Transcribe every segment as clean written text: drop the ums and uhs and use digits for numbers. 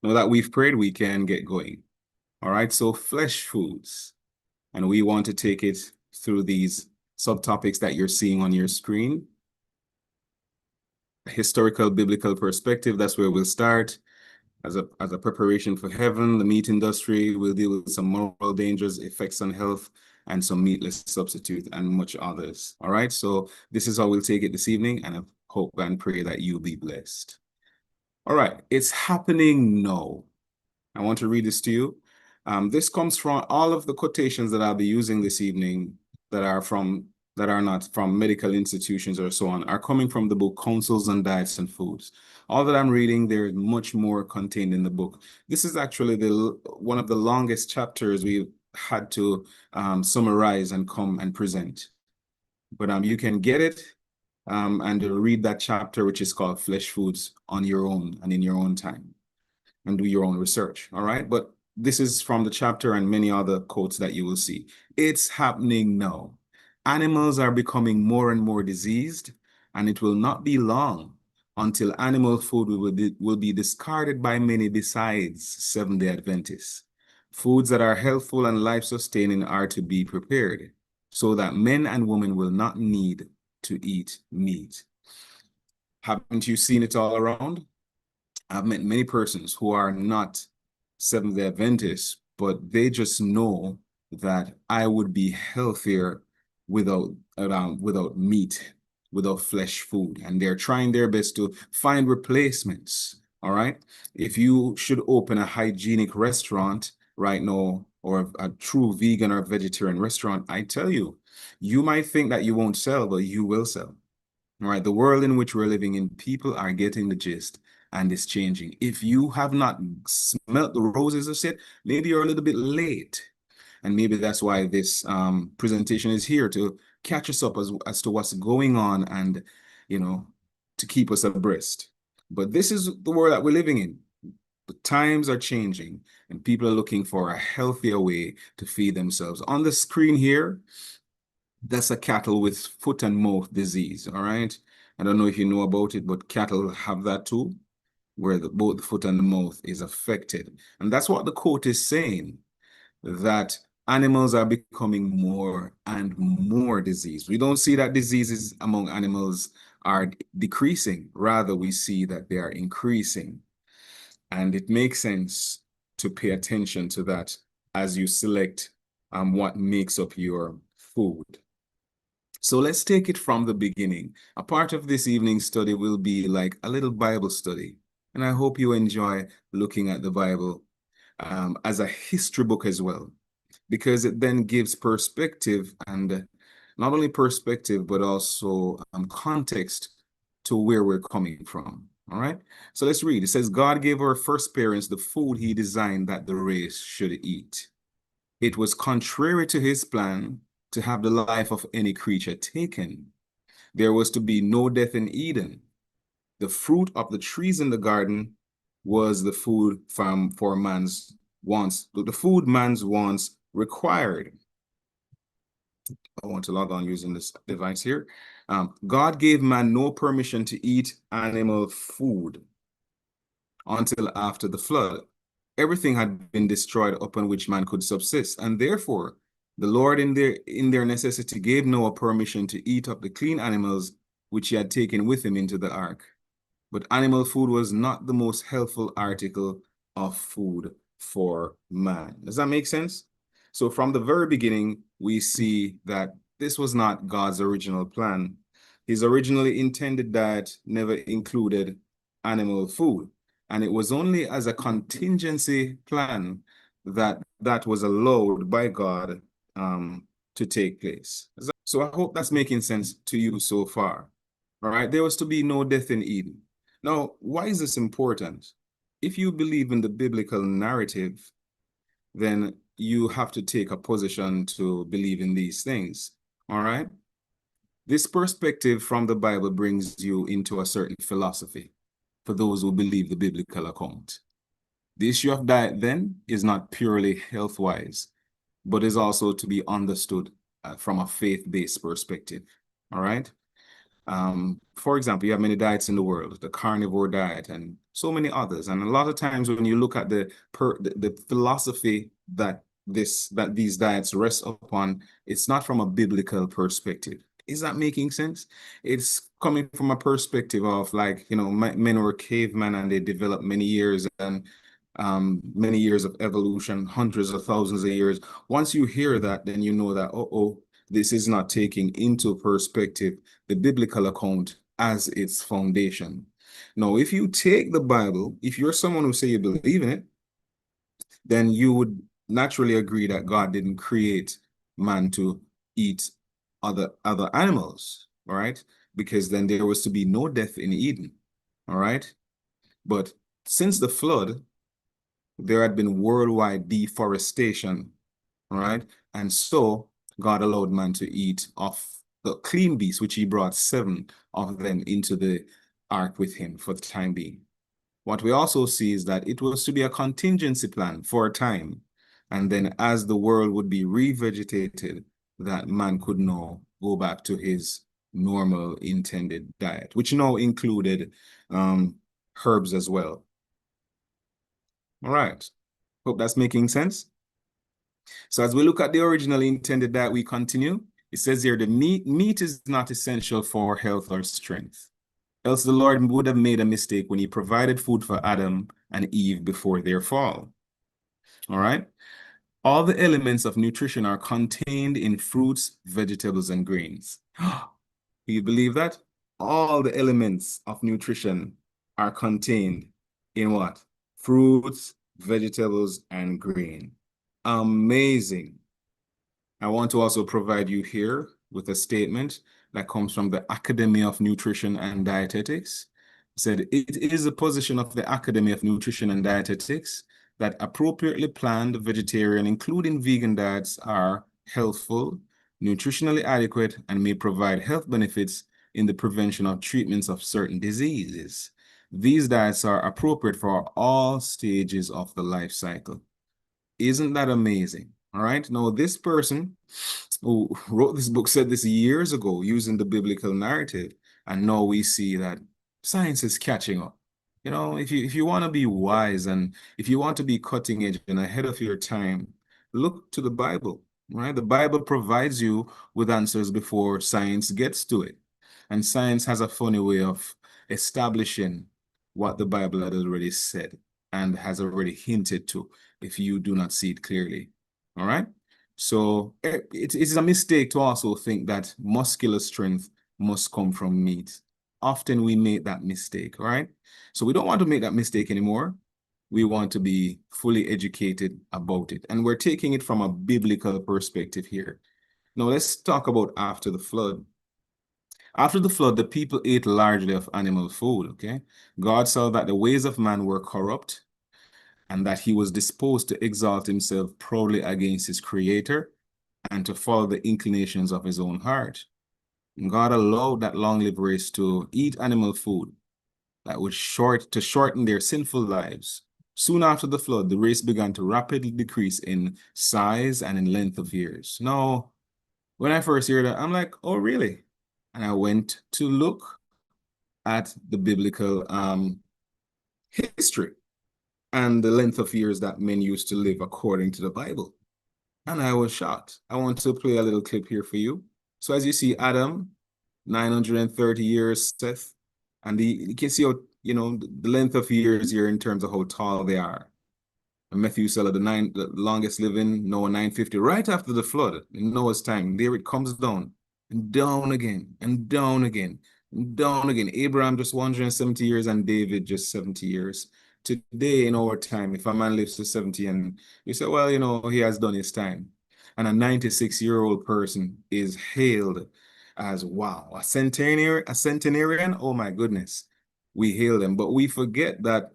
Now that we've prayed, we can get going. All right, so flesh foods. And we want to take it through these subtopics that you're seeing on your screen. Historical biblical perspective, that's where we'll start. As a preparation for heaven, the meat industry will deal with some moral dangers, effects on health, and some meatless substitute, and much others. All right, so this is how we'll take it this evening, and I hope and pray that you'll be blessed. All right, it's happening now. I want to read this to you. This comes from all of the quotations that I'll be using this evening that are not from medical institutions or so on, are coming from the book Counsels on Diets and Foods. All that I'm reading, there's much more contained in the book. This is actually one of the longest chapters we've had to summarize and come and present. But you can get it and read that chapter, which is called Flesh Foods, on your own and in your own time, and do your own research. All right. But this is from the chapter and many other quotes that you will see. It's happening now. Animals are becoming more and more diseased, and it will not be long until animal food will be discarded by many besides Seventh-day Adventists. Foods that are healthful and life-sustaining are to be prepared so that men and women will not need to eat meat. Haven't you seen it all around? I've met many persons who are not Seventh-day Adventists, but they just know that I would be healthier without meat, without flesh food, and they're trying their best to find replacements. All right. If you should open a hygienic restaurant right now, or a true vegan or vegetarian restaurant, I tell you, you might think that you won't sell, but you will sell. All right. The world in which we're living in, people are getting the gist, and it's changing. If you have not smelt the roses as yet, maybe you're a little bit late. And maybe that's why this presentation is here, to catch us up as to what's going on, and, to keep us abreast. But this is the world that we're living in. The times are changing, and people are looking for a healthier way to feed themselves. On the screen here, that's a cattle with foot and mouth disease. All right. I don't know if you know about it, but cattle have that too, where both the foot and the mouth is affected. And that's what the quote is saying, that animals are becoming more and more diseased. We don't see that diseases among animals are decreasing. Rather, we see that they are increasing. And it makes sense to pay attention to that as you select what makes up your food. So let's take it from the beginning. A part of this evening's study will be like a little Bible study. And I hope you enjoy looking at the Bible as a history book as well, because it then gives perspective, and not only perspective, but also context to where we're coming from. All right. So let's read. It says, God gave our first parents the food he designed that the race should eat. It was contrary to his plan to have the life of any creature taken. There was to be no death in Eden. The fruit of the trees in the garden was the food for man's wants, the food man's wants required. I want to log on using this device here. God gave man no permission to eat animal food until after the flood. Everything had been destroyed upon which man could subsist, and therefore the Lord in their necessity gave Noah permission to eat of the clean animals which he had taken with him into the ark. But animal food was not the most healthful article of food for man. Does that make sense? So from the very beginning, we see that this was not God's original plan. His originally intended diet never included animal food. And it was only as a contingency plan that was allowed by God to take place. So I hope that's making sense to you so far. All right, there was to be no death in Eden. Now, why is this important? If you believe in the biblical narrative, then you have to take a position to believe in these things. All right? This perspective from the Bible brings you into a certain philosophy for those who believe the biblical account. The issue of diet then is not purely health-wise, but is also to be understood from a faith-based perspective. All right? For example, you have many diets in the world, the carnivore diet, and so many others. And a lot of times when you look at the philosophy that these diets rest upon, it's not from a biblical perspective. Is that making sense? It's coming from a perspective of, like, men were cavemen and they developed many years and many years of evolution, hundreds of thousands of years. Once you hear that, then you know that, this is not taking into perspective the biblical account as its foundation. Now, if you take the Bible, if you're someone who say you believe in it, then you would naturally agree that God didn't create man to eat other animals, all right? Because then there was to be no death in Eden, all right? But since the flood, there had been worldwide deforestation, all right? And so God allowed man to eat of the clean beasts, which he brought 7 of them into the ark with him for the time being. What we also see is that it was to be a contingency plan for a time. And then as the world would be revegetated, that man could now go back to his normal intended diet, which now included herbs as well. All right. Hope that's making sense. So as we look at the original intended diet, we continue. It says here, the meat is not essential for health or strength. Else the Lord would have made a mistake when he provided food for Adam and Eve before their fall. All right. All the elements of nutrition are contained in fruits, vegetables, and grains. Do you believe that? All the elements of nutrition are contained in what? Fruits, vegetables, and grain. Amazing. I want to also provide you here with a statement that comes from the Academy of Nutrition and Dietetics. It said, it is a position of the Academy of Nutrition and Dietetics that appropriately planned vegetarian, including vegan diets are healthful, nutritionally adequate, and may provide health benefits in the prevention of treatments of certain diseases. These diets are appropriate for all stages of the life cycle. Isn't that amazing? All right. Now, this person who wrote this book said this years ago using the biblical narrative. And now we see that science is catching up. If you want to be wise and if you want to be cutting edge and ahead of your time, look to the Bible, right? The Bible provides you with answers before science gets to it. And science has a funny way of establishing what the Bible had already said and has already hinted to if you do not see it clearly. All right. So it's a mistake to also think that muscular strength must come from meat. Often we make that mistake, right? So we don't want to make that mistake anymore. We want to be fully educated about it. And we're taking it from a biblical perspective here. Now let's talk about after the flood. After the flood, the people ate largely of animal food, okay? God saw that the ways of man were corrupt and that he was disposed to exalt himself proudly against his creator and to follow the inclinations of his own heart. And God allowed that long-lived race to eat animal food that would shorten their sinful lives. Soon after the flood, the race began to rapidly decrease in size and in length of years. Now, when I first heard that, I'm like, oh, really? And I went to look at the biblical history and the length of years that men used to live according to the Bible. And I was shocked. I want to play a little clip here for you. So as you see, Adam, 930 years, Seth, and you can see how, the length of years here in terms of how tall they are. And Methuselah, the longest living, Noah 950, right after the flood, in Noah's time, there it comes down, and down again, and down again, and down again. Abraham just 170 years, and David just 70 years. Today, in our time, if a man lives to 70 and you say, well, he has done his time, and a 96-year-old person is hailed as, wow, a centenarian, oh my goodness, we hail them. But we forget that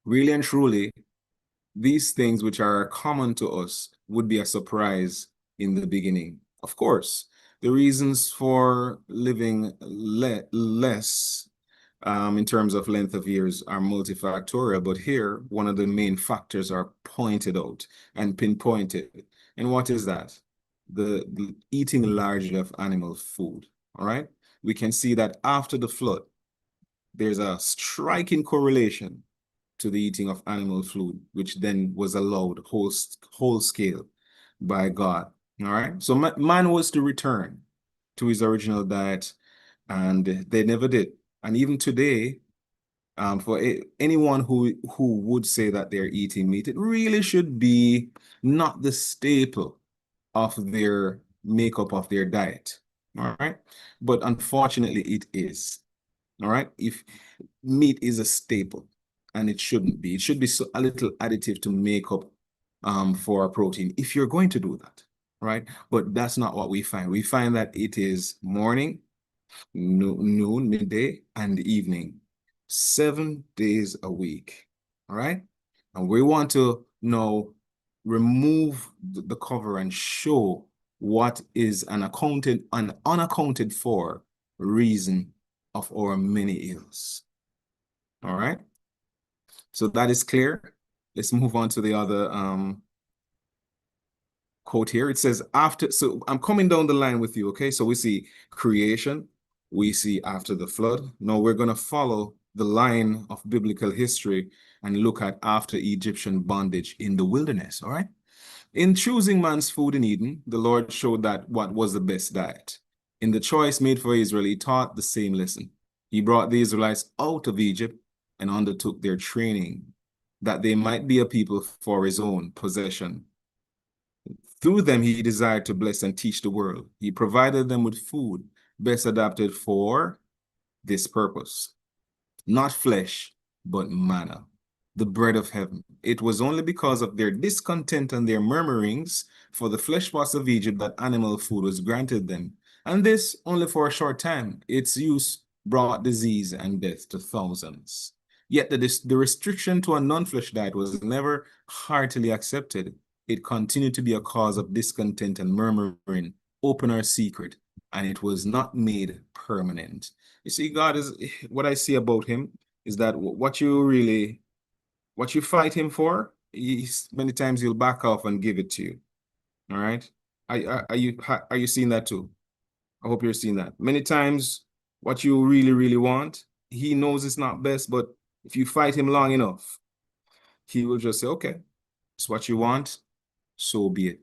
really and truly, these things which are common to us would be a surprise in the beginning. Of course, the reasons for living less in terms of length of years are multifactorial, but here one of the main factors are pointed out and pinpointed. And what is that? The eating largely of animal food. All right. We can see that after the flood, there's a striking correlation to the eating of animal food, which then was allowed whole scale by God. All right. So man was to return to his original diet, and they never did. And even today, for anyone who would say that they're eating meat, it really should be not the staple of their makeup of their diet. All right. But unfortunately, it is. All right. If meat is a staple, and it shouldn't be, it should be a little additive to make up for a protein if you're going to do that. Right. But that's not what we find. We find that it is morning, noon, midday, and evening, 7 days a week. All right. And we want to now remove the cover and show what is an unaccounted for reason of our many ills. All right. So that is clear. Let's move on to the other quote here. It says after, so I'm coming down the line with you, okay? So we see creation, we see after the flood. Now we're going to follow the line of biblical history and look at after Egyptian bondage in the wilderness, all right? In choosing man's food in Eden, the Lord showed that what was the best diet. In the choice made for Israel, he taught the same lesson. He brought the Israelites out of Egypt and undertook their training, that they might be a people for his own possession. Through them, he desired to bless and teach the world. He provided them with food best adapted for this purpose. Not flesh, but manna, the bread of heaven. It was only because of their discontent and their murmurings for the flesh pots of Egypt that animal food was granted them. And this only for a short time. Its use brought disease and death to thousands. Yet the restriction to a non-flesh diet was never heartily accepted. It continued to be a cause of discontent and murmuring, open or secret, and it was not made permanent. You see, God is, what I see about him is that what you fight him for, many times he'll back off and give it to you. All right. Are you seeing that too? I hope you're seeing that. Many times what you really, really want, he knows it's not best, but if you fight him long enough, he will just say, okay, it's what you want, so be it.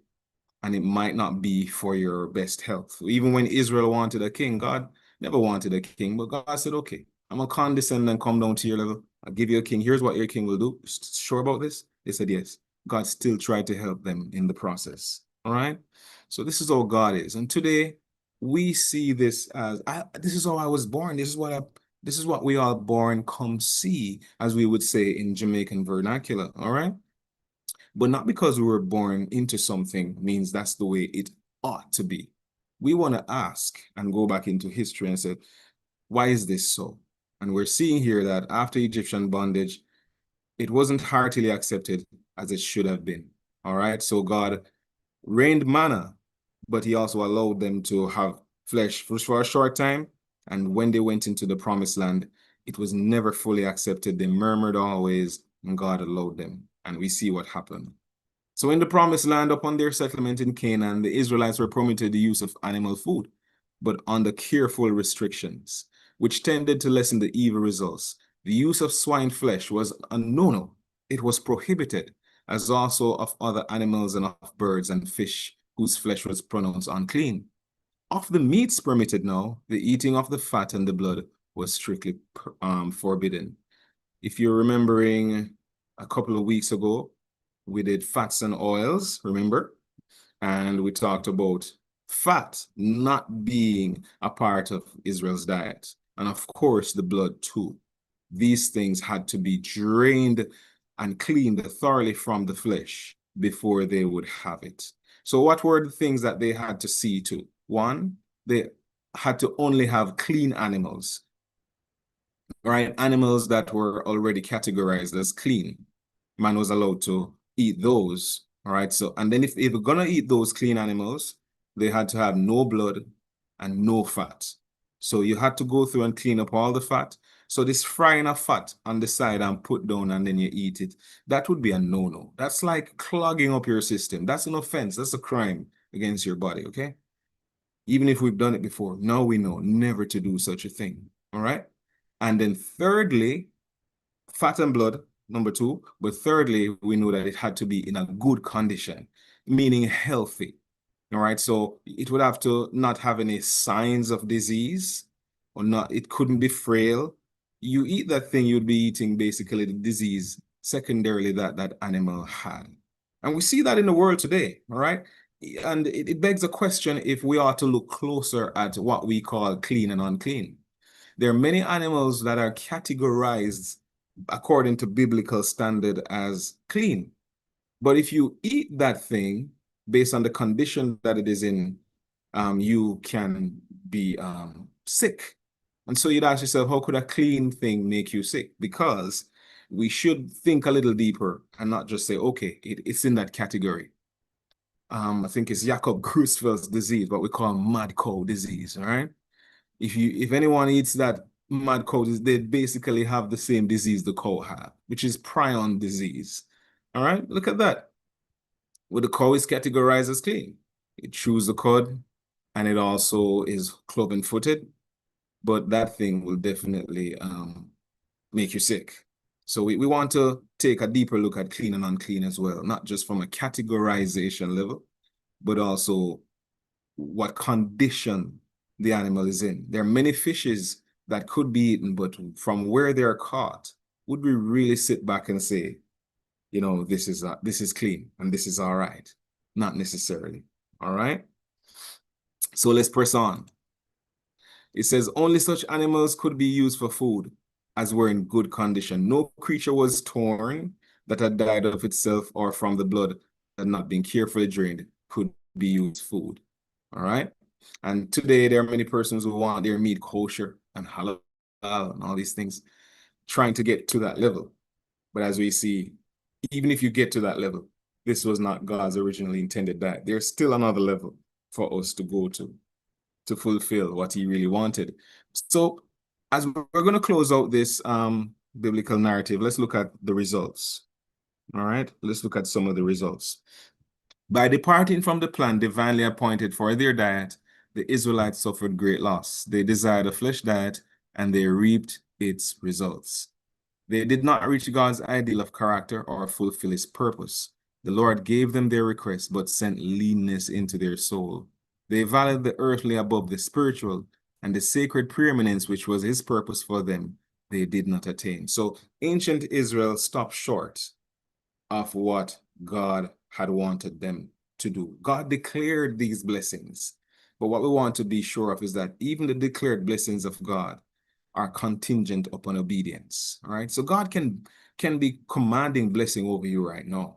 And it might not be for your best health. Even when Israel wanted a king, God never wanted a king, but God said, okay, I'm going to condescend and come down to your level. I'll give you a king. Here's what your king will do. Sure about this? They said, yes. God still tried to help them in the process. All right. So this is how God is. And today we see this as, this is how I was born. This is what we are born come see, as we would say in Jamaican vernacular. All right. But not because we were born into something means that's the way it ought to be. We want to ask and go back into history and say, why is this so? And we're seeing here that after Egyptian bondage, it wasn't heartily accepted as it should have been. All right. So God rained manna, but he also allowed them to have flesh for a short time. And when they went into the promised land, it was never fully accepted. They murmured always, and God allowed them. And we see what happened. So in the promised land, upon their settlement in Canaan, the Israelites were permitted the use of animal food, but under careful restrictions, which tended to lessen the evil results. The use of swine flesh was a no-no. It was prohibited, as also of other animals and of birds and fish, whose flesh was pronounced unclean. Of the meats permitted now, the eating of the fat and the blood was strictly forbidden. If you're remembering a couple of weeks ago, we did fats and oils, remember? And we talked about fat not being a part of Israel's diet. And of course, the blood too. These things had to be drained and cleaned thoroughly from the flesh before they would have it. So what were the things that they had to see to? One, they had to only have clean animals, right? Animals that were already categorized as clean. Man was allowed to eat those, all right? So, and then if we're gonna eat those clean animals, they had to have no blood and no fat. So you had to go through and clean up all the fat. So this frying of fat on the side and put down and then you eat it, that would be a no-no. That's like clogging up your system. That's an offense. That's a crime against your body, okay? Even if we've done it before, now we know never to do such a thing, all right? And then thirdly, fat and blood, number two. But thirdly, we know that it had to be in a good condition, meaning healthy. All right. So it would have to not have any signs of disease or not. It couldn't be frail. You eat that thing, you'd be eating basically the disease secondarily that that animal had. And we see that in the world today. All right. And it begs a question if we ought to look closer at what we call clean and unclean. There are many animals that are categorized according to biblical standard as clean. But if you eat that thing based on the condition that it is in, you can be sick. And so you'd ask yourself, how could a clean thing make you sick? Because we should think a little deeper and not just say, okay, it's in that category. I think it's Jakob Creutzfeldt's disease, what we call mad cow disease, all right? If anyone eats that mad cow, they basically have the same disease the cow have, which is prion disease. All right, look at that. Well, the cow is categorized as clean. It chews the cud, and it also is cloven-footed, but that thing will definitely make you sick. So we want to take a deeper look at clean and unclean as well, not just from a categorization level, but also what condition the animal is in. There are many fishes that could be eaten, but from where they're caught, would we really sit back and say, you know, this is clean and this is all right? Not necessarily. All right. So let's press on. It says only such animals could be used for food as were in good condition. No creature was torn that had died of itself or from the blood that had not been carefully drained could be used food. All right. And today there are many persons who want their meat kosher and halal and all these things, trying to get to that level. But as we see, even if you get to that level, this was not God's originally intended diet. There's still another level for us to go to fulfill what he really wanted. So as we're going to close out this biblical narrative, let's look at the results. All right, let's look at some of the results. By departing from the plan divinely appointed for their diet, the Israelites suffered great loss. They desired a flesh diet, and they reaped its results. They did not reach God's ideal of character or fulfill his purpose. The Lord gave them their request, but sent leanness into their soul. They valued the earthly above the spiritual, and the sacred preeminence which was his purpose for them, they did not attain. So ancient Israel stopped short of what God had wanted them to do. God declared these blessings, but what we want to be sure of is that even the declared blessings of God are contingent upon obedience. All right. So God can be commanding blessing over you right now.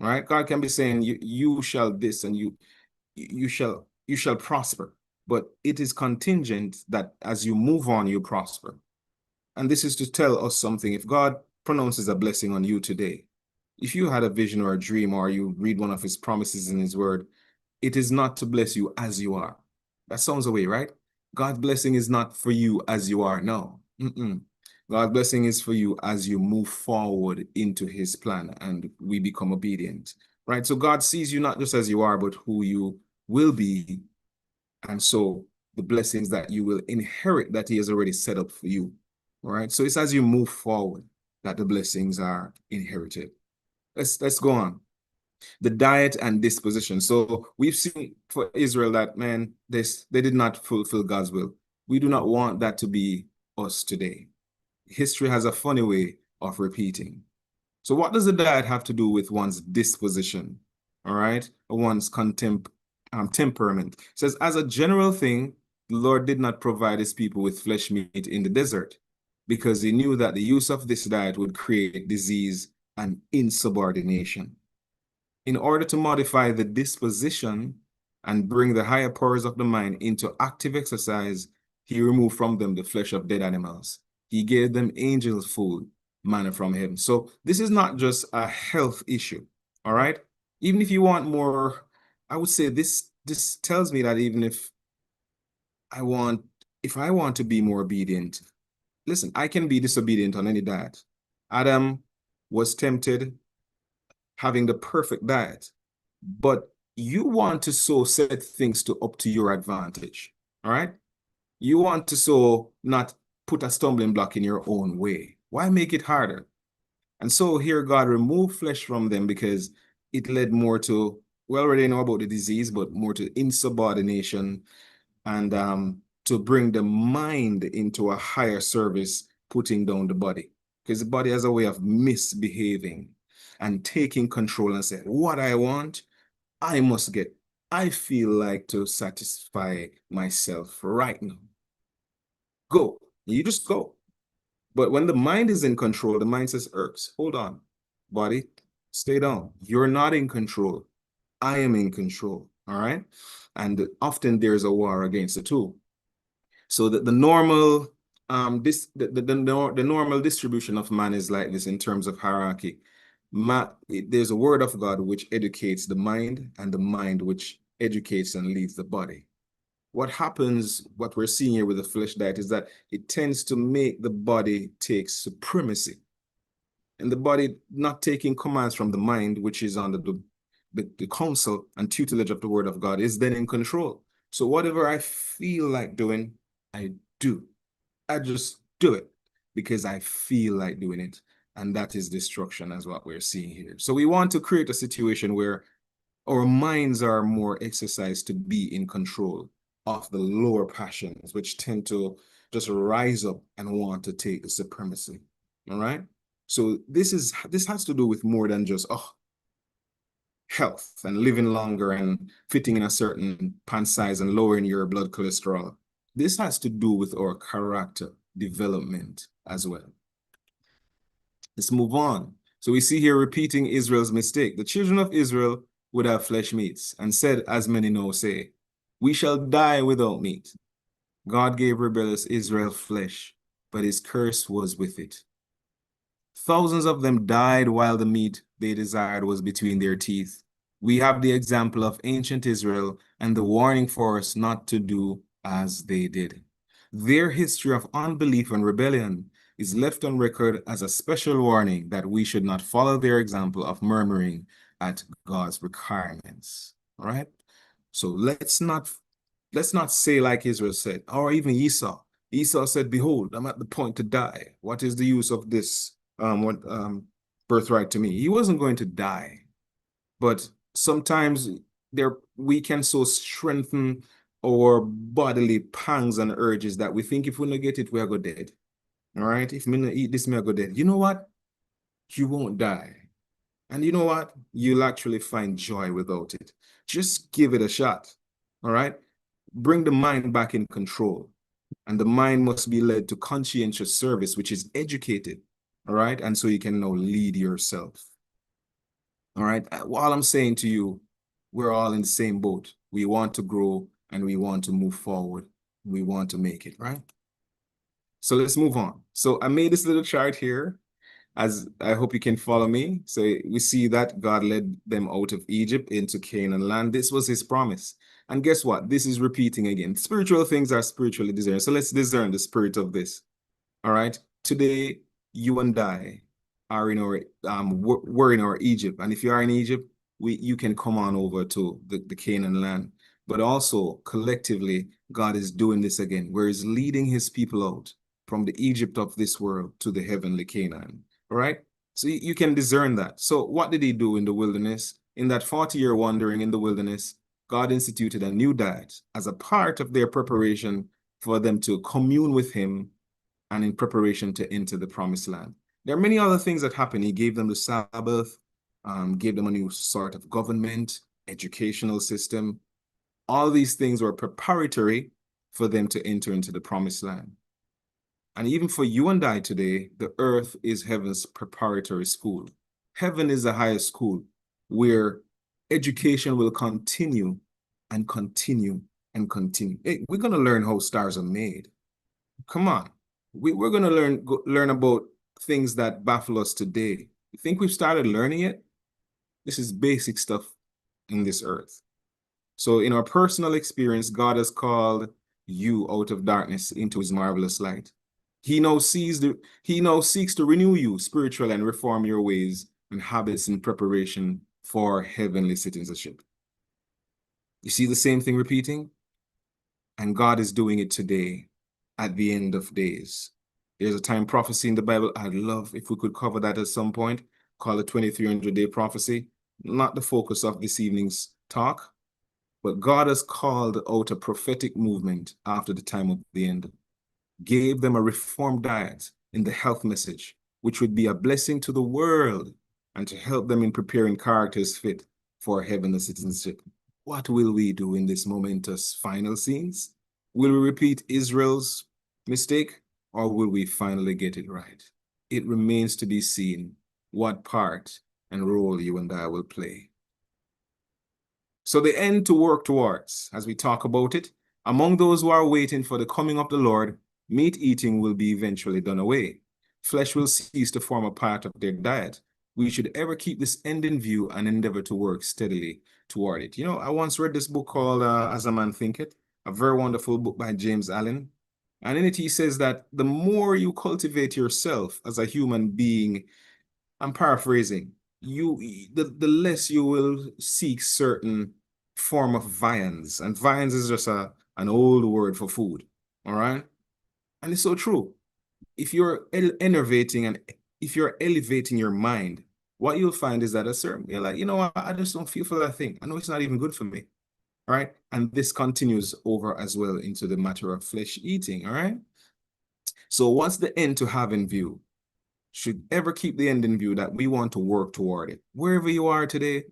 All right. God can be saying you shall this and you shall prosper. But it is contingent that as you move on, you prosper. And this is to tell us something. If God pronounces a blessing on you today, if you had a vision or a dream, or you read one of his promises in his word, it is not to bless you as you are. That sounds away, right? God's blessing is not for you as you are now. God's blessing is for you as you move forward into his plan and we become obedient, right? So God sees you not just as you are, but who you will be. And so the blessings that you will inherit that he has already set up for you, all right? So it's as you move forward that the blessings are inherited. Let's go on. The diet and disposition. So we've seen for Israel that, man, they did not fulfill God's will. We do not want that to be us today. History has a funny way of repeating. So what does the diet have to do with one's disposition? All right, one's temperament. It says, as a general thing, the Lord did not provide his people with flesh meat in the desert because he knew that the use of this diet would create disease and insubordination. In order to modify the disposition and bring the higher powers of the mind into active exercise, he removed from them the flesh of dead animals. He gave them angels' food, manna from heaven. So this is not just a health issue, all right? Even if you want more, I would say this tells me that even if I want to be more obedient, listen, I can be disobedient on any diet. Adam was tempted having the perfect diet, but you want to set things up to your advantage. All right. You want to not put a stumbling block in your own way? Why make it harder? And so here God removed flesh from them because it led more to, we already know about the disease, but more to insubordination and to bring the mind into a higher service, putting down the body. Because the body has a way of misbehaving and taking control and saying, what I want, I must get. I feel like to satisfy myself right now. Go. You just go. But when the mind is in control, the mind says, Irks, hold on, body, stay down. You're not in control. I am in control. All right. And often there's a war against the two. So that the normal the normal distribution of man is like this in terms of hierarchy. There's a word of God which educates the mind, and the mind which educates and leads the body. What happens, what we're seeing here with the flesh diet, is that it tends to make the body take supremacy. And the body not taking commands from the mind, which is under the counsel and tutelage of the word of God, is then in control. So whatever I feel like doing, I do. I just do it because I feel like doing it. And that is destruction, as what we're seeing here. So we want to create a situation where our minds are more exercised to be in control of the lower passions, which tend to just rise up and want to take the supremacy. All right. So this has to do with more than just health and living longer and fitting in a certain pant size and lowering your blood cholesterol. This has to do with our character development as well. Let's move on. So we see here repeating Israel's mistake. The children of Israel would have flesh meats and said, as many now say, we shall die without meat. God gave rebellious Israel flesh, but his curse was with it. Thousands of them died while the meat they desired was between their teeth. We have the example of ancient Israel and the warning for us not to do as they did. Their history of unbelief and rebellion is left on record as a special warning that we should not follow their example of murmuring at God's requirements. All right? So let's not say like Israel said, or even Esau. Esau said, behold, I'm at the point to die. What is the use of this birthright to me? He wasn't going to die. But sometimes we can so strengthen our bodily pangs and urges that we think if we don't get it, we are go dead. All right? If we don't eat this, we are go dead. You know what? You won't die. And you know what? You'll actually find joy without it. Just give it a shot. All right? Bring the mind back in control. And the mind must be led to conscientious service, which is educated. All right? And so you can now lead yourself. All right? All I'm saying to you, we're all in the same boat. We want to grow and we want to move forward. We want to make it, right? So let's move on. So I made this little chart here, as I hope you can follow me. So we see that God led them out of Egypt into Canaan land. This was his promise. And guess what? This is repeating again. Spiritual things are spiritually discerned. So let's discern the spirit of this. All right. Today, you and I are in our we're in our Egypt. And if you are in Egypt, you can come on over to the Canaan land. But also collectively, God is doing this again, where he's leading his people out from the Egypt of this world to the heavenly Canaan. All right. So you can discern that. So what did he do in the wilderness? In that 40-year wandering in the wilderness, God instituted a new diet as a part of their preparation for them to commune with him and in preparation to enter the promised land. There are many other things that happened. He gave them the Sabbath, gave them a new sort of government, educational system. All these things were preparatory for them to enter into the promised land. And even for you and I today, the earth is heaven's preparatory school. Heaven is the highest school where education will continue and continue and continue. Hey, we're going to learn how stars are made. Come on. We're going to learn about things that baffle us today. You think we've started learning it? This is basic stuff in this earth. So in our personal experience, God has called you out of darkness into his marvelous light. He now seeks to renew you spiritually and reform your ways and habits in preparation for heavenly citizenship. You see the same thing repeating? And God is doing it today at the end of days. There's a time prophecy in the Bible. I'd love if we could cover that at some point, call it 2300-day prophecy. Not the focus of this evening's talk, but God has called out a prophetic movement after the time of the end, gave them a reformed diet in the health message, which would be a blessing to the world and to help them in preparing characters fit for heavenly citizenship. What will we do in this momentous final scenes? Will we repeat Israel's mistake, or will we finally get it right? It remains to be seen what part and role you and I will play. So the end to work towards, as we talk about it, among those who are waiting for the coming of the Lord, meat eating will be eventually done away. Flesh will cease to form a part of their diet. We should ever keep this end in view and endeavor to work steadily toward it. You know, I once read this book called As a Man Thinketh, a very wonderful book by James Allen. And in it, he says that the more you cultivate yourself as a human being, I'm paraphrasing, the less you will seek certain form of viands. And viands is just an old word for food. All right. And it's so true. If you're innovating and if you're elevating your mind, what you'll find is that you're like, you know what, I just don't feel for that thing. I know it's not even good for me. All right. And this continues over as well into the matter of flesh eating. All right. So what's the end to have in view? Should ever keep the end in view that we want to work toward it. Wherever you are today,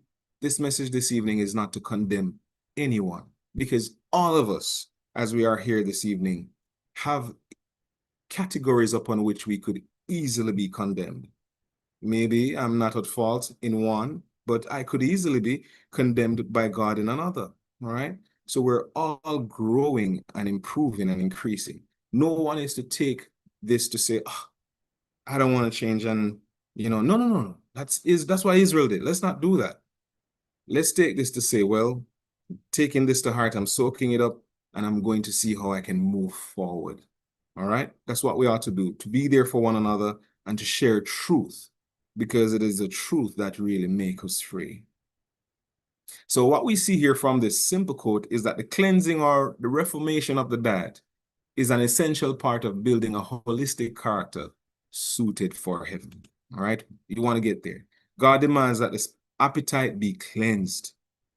this message this evening is not to condemn anyone, because all of us, as we are here this evening, have categories upon which we could easily be condemned. Maybe I'm not at fault in one, but I could easily be condemned by God in another. All right. So we're all growing and improving and increasing. No one is to take this to say, oh, I don't want to change. And, no. That's why Israel did. Let's not do that. Let's take this to say, well, taking this to heart, I'm soaking it up and I'm going to see how I can move forward. All right. That's what we ought to do, to be there for one another and to share truth, because it is the truth that really makes us free. So what we see here from this simple quote is that the cleansing or the reformation of the diet is an essential part of building a holistic character suited for heaven. All right. You want to get there. God demands that this appetite be cleansed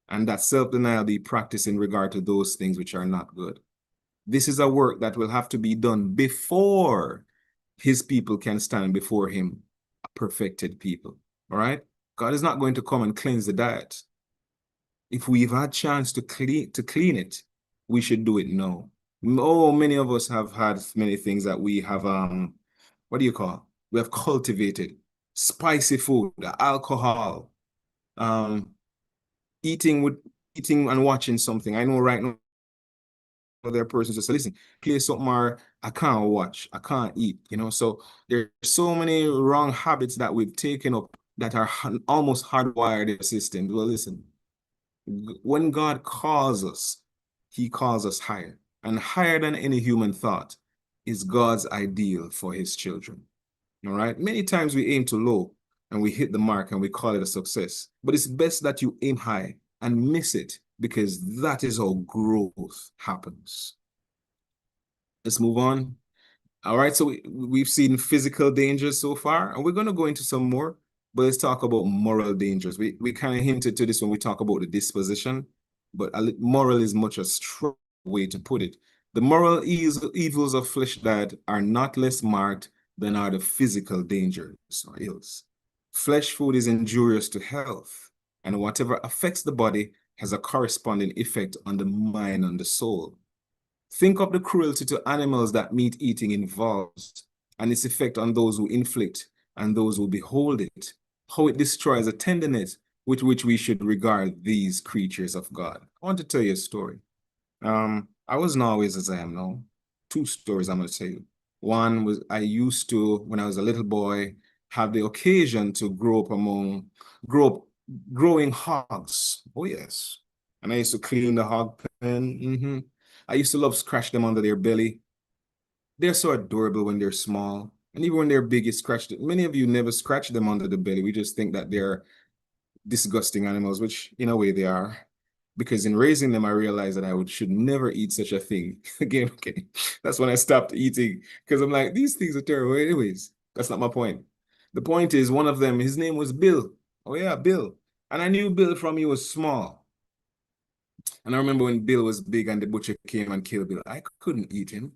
and that self-denial be practiced in regard to those things which are not good. This is a work that will have to be done before his people can stand before him, a perfected people. All right. God is not going to come and cleanse the diet. If we've had chance to clean it, we should do it now. Oh, many of us have had many things that we have, what do you call? We have cultivated spicy food, alcohol, eating and watching something. I know right now there are persons just listen, play something or I can't watch, I can't eat, So there's so many wrong habits that we've taken up that are almost hardwired in the system. Well, listen, when God calls us, he calls us higher, and higher than any human thought is God's ideal for his children. All right. Many times we aim too low and we hit the mark and we call it a success, but it's best that you aim high and miss it, because that is how growth happens. Let's move on. All right. So we've seen physical dangers so far, and we're going to go into some more. But let's talk about moral dangers. We kind of hinted to this when we talk about the disposition, but moral is much a strong way to put it. The moral evils of flesh diet are not less marked than are the physical dangers or ills. Flesh food is injurious to health, and whatever affects the body has a corresponding effect on the mind and the soul. Think of the cruelty to animals that meat eating involves, and its effect on those who inflict and those who behold it, how it destroys the tenderness with which we should regard these creatures of God. I want to tell you a story. I wasn't always as I am now. Two stories I'm going to tell you. One was I used to, when I was a little boy, have the occasion to grow up growing hogs. Oh, yes. And I used to clean the hog pen. I used to love scratch them under their belly. They're so adorable when they're small. And even when they're big, you scratch them. Many of you never scratch them under the belly. We just think that they're disgusting animals, which in a way they are. because in raising them, I realized that should never eat such a thing again. Okay, that's when I stopped eating because I'm like, these things are terrible. Anyways, that's not my point. The point is, one of them, his name was Bill. Oh yeah, Bill. And I knew Bill from he was small. And I remember when Bill was big and the butcher came and killed Bill, I couldn't eat him.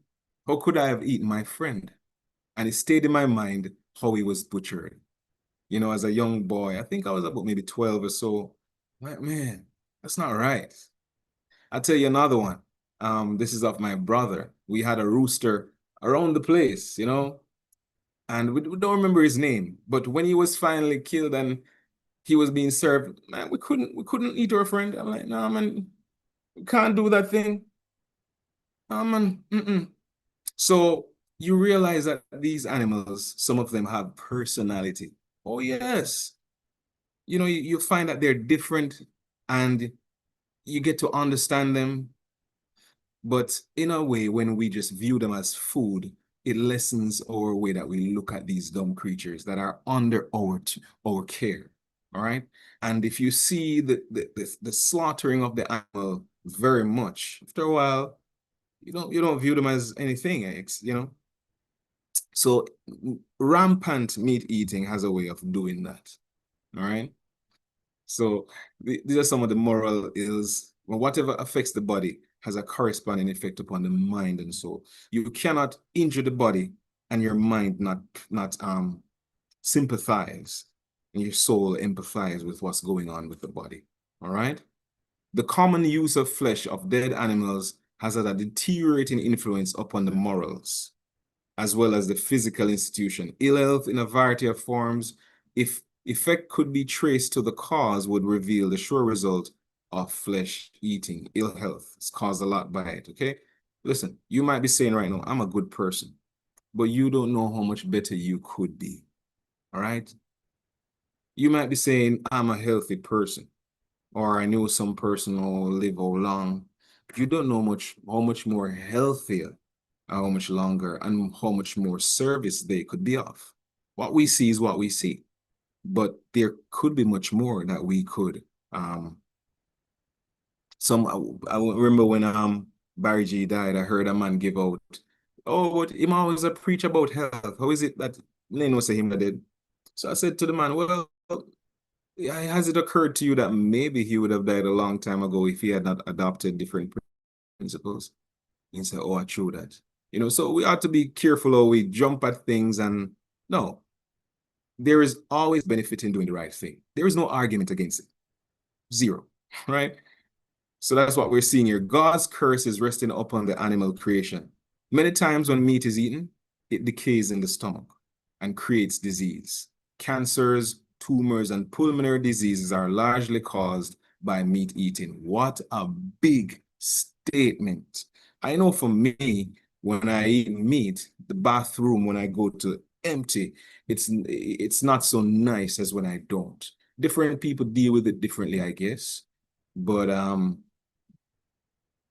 How could I have eaten my friend? And it stayed in my mind how he was butchered. You know, as a young boy, I think I was about maybe 12 or so. Like, man, that's not right. I'll tell you another one. This is of my brother. We had a rooster around the place, you know, and we don't remember his name. But when he was finally killed and he was being served, man, we couldn't eat our friend. I'm like, no, man, we can't do that thing. No, man, mm-mm. So you realize that these animals, some of them have personality. Oh, yes. You know, you find that they're different and you get to understand them. But in a way, when we just view them as food, it lessens our way that we look at these dumb creatures that are under our care. All right. And if you see the slaughtering of the animal very much, after a while, you don't view them as anything, you know. So rampant meat eating has a way of doing that. All right. So these are some of the moral ills. Well, whatever affects the body has a corresponding effect upon the mind and soul. You cannot injure the body and your mind not sympathize and your soul empathize with what's going on with the body. All right. The common use of flesh of dead animals has had a deteriorating influence upon the morals as well as the physical institution. Ill health in a variety of forms, if effect could be traced to the cause, would reveal the sure result of flesh eating. Ill health is caused a lot by it, okay? Listen, you might be saying right now, I'm a good person, but you don't know how much better you could be, all right? You might be saying, I'm a healthy person, or I know some person who will live how long. You don't know how much more healthier, how much longer, and how much more service they could be of. What we see is what we see, but there could be much more that we could. I remember when Barry G died, I heard a man give out, oh, but him always a preach about health. How is it that they know say him that did? So I said to the man, well, yeah, has it occurred to you that maybe he would have died a long time ago if he had not adopted different principles? And he said, oh, I true that. You know, so we ought to be careful how we jump at things and no, there is always benefit in doing the right thing. There is no argument against it. Zero, right? So that's what we're seeing here. God's curse is resting upon the animal creation. Many times when meat is eaten, it decays in the stomach and creates disease. Cancers, tumors, and pulmonary diseases are largely caused by meat eating. What a big statement. I know for me, when I eat meat, the bathroom, when I go to empty, it's not so nice as when I don't. Different people deal with it differently, I guess. But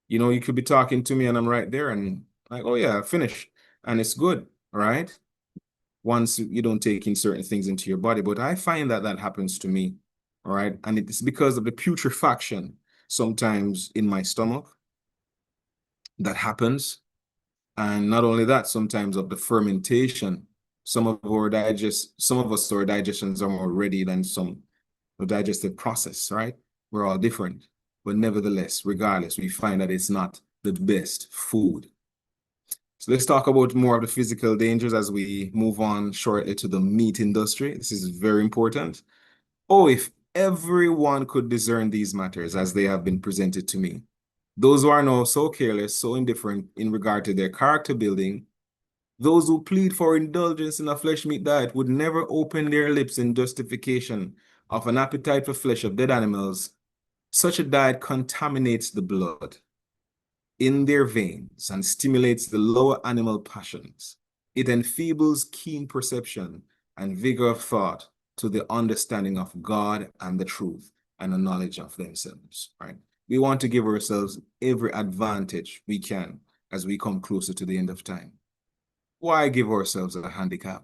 you know, you could be talking to me and I'm right there and like, oh yeah, finish. And it's good, right? Once you don't take in certain things into your body. But I find that that happens to me, all right? And it's because of the putrefaction sometimes in my stomach that happens. And not only that, sometimes of the fermentation. Some of us, our digestions are more ready than some digestive process, right? We're all different. But nevertheless, regardless, we find that it's not the best food. So let's talk about more of the physical dangers as we move on shortly to the meat industry. This is very important. Oh, if everyone could discern these matters as they have been presented to me. Those who are now so careless, so indifferent in regard to their character building, those who plead for indulgence in a flesh meat diet would never open their lips in justification of an appetite for flesh of dead animals. Such a diet contaminates the blood in their veins and stimulates the lower animal passions. It enfeebles keen perception and vigor of thought to the understanding of God and the truth and the knowledge of themselves, right? We want to give ourselves every advantage we can as we come closer to the end of time. Why give ourselves a handicap?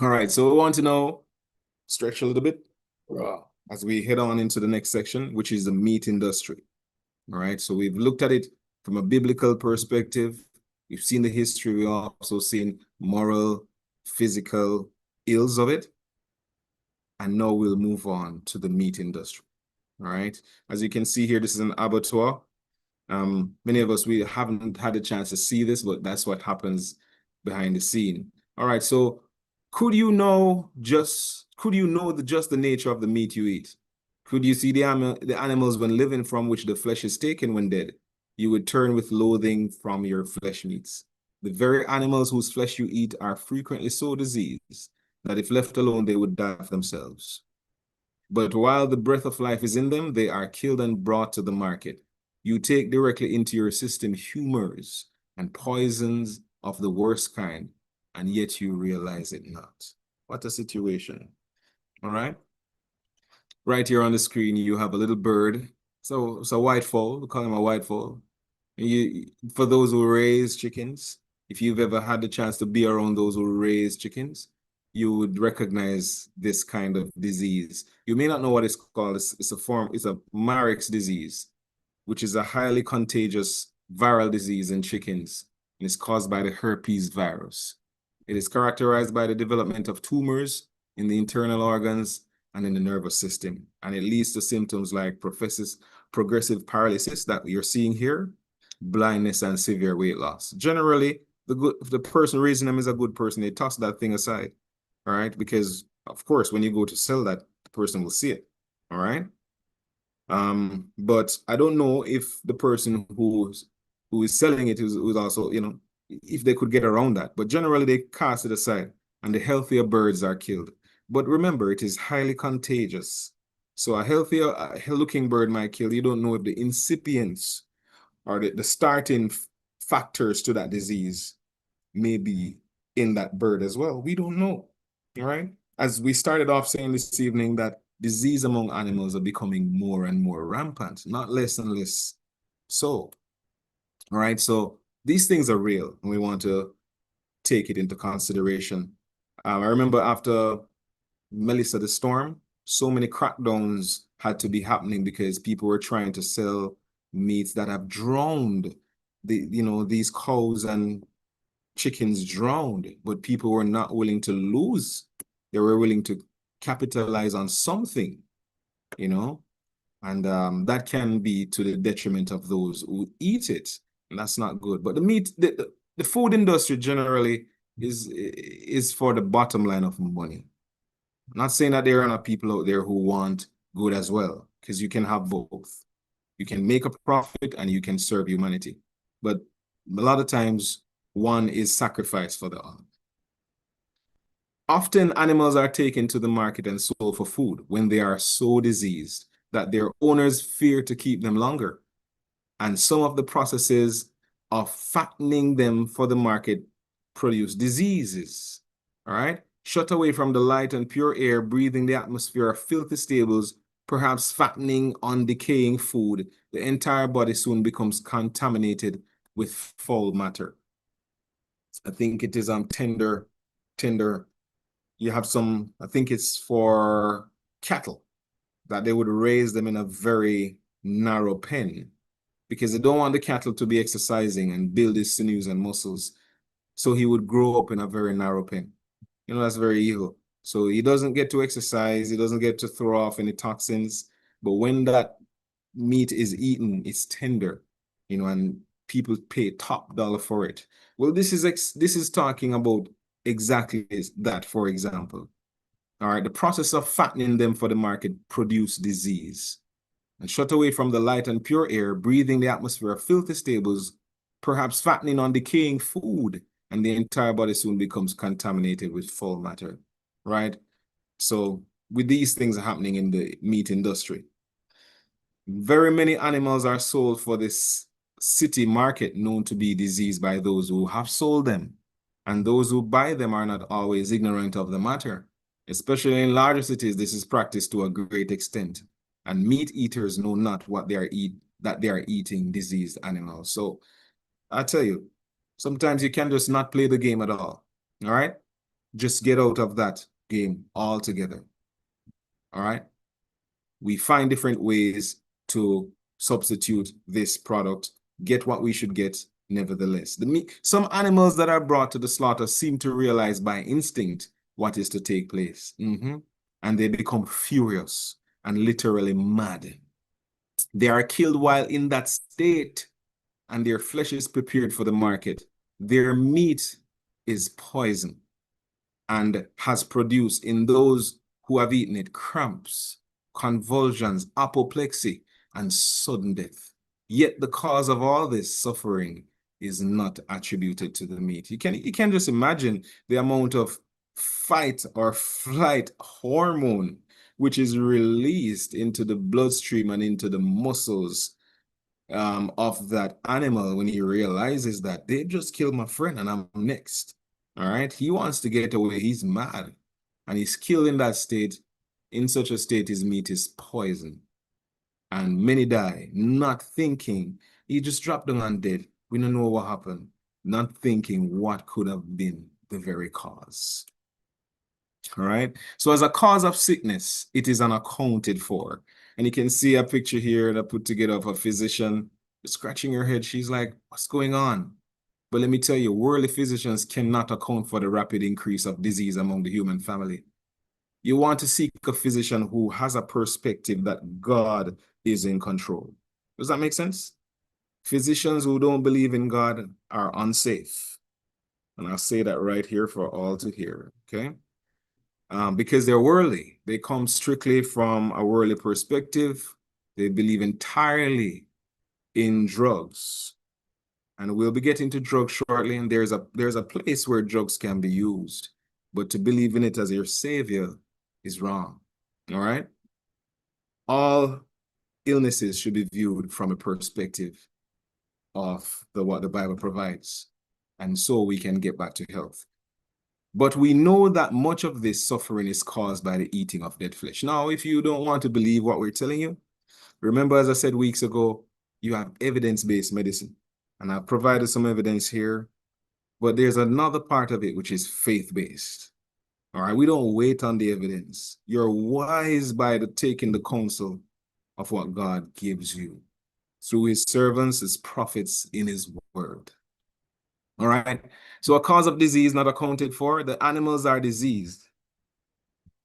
All right, so we want to know, stretch a little bit. as we head on into the next section, which is the meat industry. All right, so we've looked at it from a biblical perspective. We've seen the history. We've also seen moral, physical ills of it. And now we'll move on to the meat industry. All right, as you can see here, this is an abattoir. Many of us, we haven't had a chance to see this, but that's what happens behind the scene. All right, so could you know just the nature of the meat you eat? Could you see the animals when living from which the flesh is taken when dead? You would turn with loathing from your flesh meats. The very animals whose flesh you eat are frequently so diseased that if left alone, they would die of themselves. But while the breath of life is in them, they are killed and brought to the market. You take directly into your system humors and poisons of the worst kind, and yet you realize it not. What a situation. All right. Right here on the screen, you have a little bird. So it's a white fowl. We call him a white fowl. For those who raise chickens, if you've ever had the chance to be around those who raise chickens, you would recognize this kind of disease. You may not know what it's called. It's a Marek's disease, which is a highly contagious viral disease in chickens. And it's caused by the herpes virus. It is characterized by the development of tumors in the internal organs and in the nervous system. And it leads to symptoms like progressive paralysis that you're seeing here, blindness, and severe weight loss. Generally, the person raising them is a good person. They toss that thing aside, all right? Because, of course, when you go to sell that, the person will see it, all right? But I don't know if the person who is selling it is also, if they could get around that. But generally, they cast it aside, and the healthier birds are killed. But remember, it is highly contagious. So a healthier looking bird might kill. You don't know if the incipients or the starting factors to that disease may be in that bird as well. We don't know, all right? As we started off saying this evening, that disease among animals are becoming more and more rampant, not less and less so, all right? So these things are real, and we want to take it into consideration. I remember after Melissa the Storm, so many crackdowns had to be happening because people were trying to sell meats that have drowned. These cows and chickens drowned, but people were not willing to lose. They were willing to capitalize on something, and that can be to the detriment of those who eat it, and that's not good. But the food industry generally is for the bottom line of money. I'm not saying that there are not people out there who want good as well, because you can have both. You can make a profit and you can serve humanity. But a lot of times, one is sacrificed for the other. Often, animals are taken to the market and sold for food when they are so diseased that their owners fear to keep them longer. And some of the processes of fattening them for the market produce diseases, all right? Shut away from the light and pure air, breathing the atmosphere of filthy stables, perhaps fattening on decaying food, the entire body soon becomes contaminated with foul matter. I think it is tender. You have some, I think it's for cattle, that they would raise them in a very narrow pen because they don't want the cattle to be exercising and build his sinews and muscles. So he would grow up in a very narrow pen. That's very evil. So he doesn't get to exercise. He doesn't get to throw off any toxins. But when that meat is eaten, it's tender, and people pay top dollar for it. Well, this is talking about exactly that, for example. All right, the process of fattening them for the market produce disease. And shut away from the light and pure air, breathing the atmosphere of filthy stables, perhaps fattening on decaying food, and the entire body soon becomes contaminated with foul matter, right? So with these things happening in the meat industry, very many animals are sold for this city market known to be diseased by those who have sold them. And those who buy them are not always ignorant of the matter. Especially in larger cities, this is practiced to a great extent. And meat eaters know not what they are eating diseased animals. So I tell you, sometimes you can just not play the game at all. All right? Just get out of that game altogether. All right? We find different ways to substitute this product, get what we should get nevertheless. Some animals that are brought to the slaughter seem to realize by instinct what is to take place. And they become furious and literally mad. They are killed while in that state, and their flesh is prepared for the market. Their meat is poison and has produced in those who have eaten it cramps, convulsions, apoplexy, and sudden death. Yet the cause of all this suffering is not attributed to the meat. You can just imagine the amount of fight or flight hormone which is released into the bloodstream and into the muscles of that animal when he realizes that they just killed my friend and I'm next. All right. He wants to get away. He's mad. And he's killed in that state. In such a state, his meat is poison. And many die, not thinking. He just dropped them and dead. We don't know what happened. Not thinking what could have been the very cause. All right. So as a cause of sickness, it is unaccounted for. And you can see a picture here that I put together of a physician scratching her head. She's like, what's going on? But let me tell you, worldly physicians cannot account for the rapid increase of disease among the human family. You want to seek a physician who has a perspective that God is in control. Does that make sense? Physicians who don't believe in God are unsafe. And I'll say that right here for all to hear, okay? Because they're worldly. They come strictly from a worldly perspective. They believe entirely in drugs. And we'll be getting to drugs shortly, and there's a place where drugs can be used. But to believe in it as your savior is wrong. All right? All illnesses should be viewed from a perspective of what the Bible provides. And so we can get back to health. But we know that much of this suffering is caused by the eating of dead flesh. Now, if you don't want to believe what we're telling you, remember, as I said weeks ago, you have evidence-based medicine. And I've provided some evidence here. But there's another part of it which is faith-based. All right, we don't wait on the evidence. You're wise by taking the counsel of what God gives you through his servants, his prophets, in his word. All right, so a cause of disease not accounted for. The animals are diseased.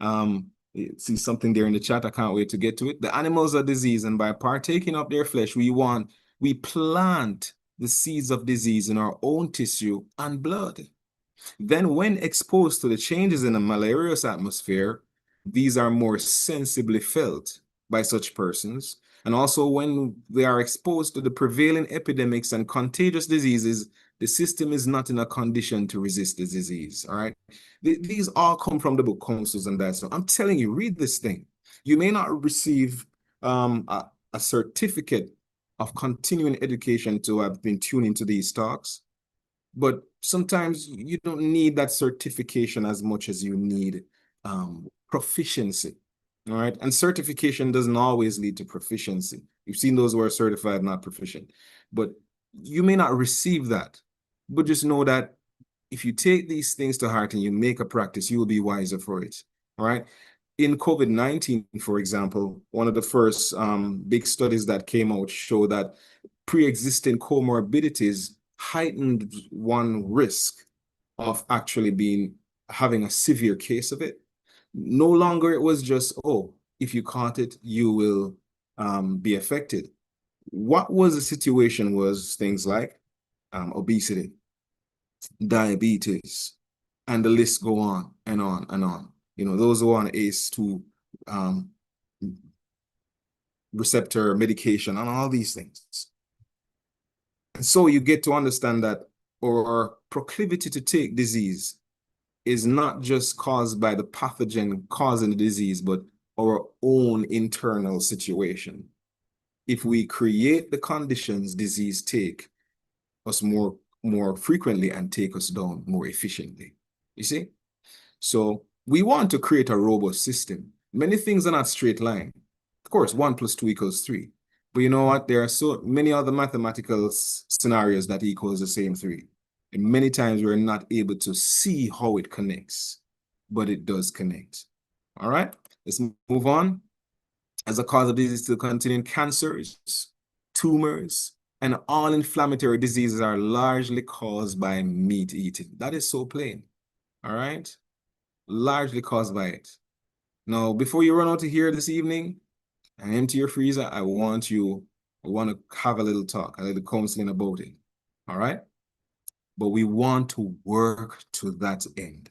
See something there in the chat. I can't wait to get to it. The animals are diseased, and by partaking of their flesh, we plant the seeds of disease in our own tissue and blood. Then when exposed to the changes in a malarious atmosphere, these are more sensibly felt by such persons. And also when they are exposed to the prevailing epidemics and contagious diseases, the system is not in a condition to resist the disease, all right? These all come from the book Counsels and Diets. So I'm telling you, read this thing. You may not receive a certificate of continuing education to have been tuned into these talks, but sometimes you don't need that certification as much as you need proficiency, all right? And certification doesn't always lead to proficiency. You've seen those who are certified, not proficient. But you may not receive that, but just know that if you take these things to heart and you make a practice, you will be wiser for it, all right? In COVID-19, for example, one of the first big studies that came out showed that pre-existing comorbidities heightened one risk of actually having a severe case of it. No longer it was just, oh, if you caught it, you will be affected. What was the situation was things like obesity, diabetes, and the list go on and on and on. You know, those who are on ACE2 receptor medication and all these things. And so you get to understand that our proclivity to take disease is not just caused by the pathogen causing the disease, but our own internal situation. If we create the conditions, disease take us more frequently and take us down more efficiently. You see? So we want to create a robust system. Many things are not straight line. Of course, 1 + 2 = 3. But you know what? There are so many other mathematical scenarios that equals the same 3. And many times we're not able to see how it connects, but it does connect. All right, let's move on. As a cause of disease still continuing, cancers, tumors, and all inflammatory diseases are largely caused by meat eating. That is so plain, all right? Largely caused by it. Now, before you run out of here this evening and empty your freezer, I want to have a little talk, a little counseling about it, all right? But we want to work to that end.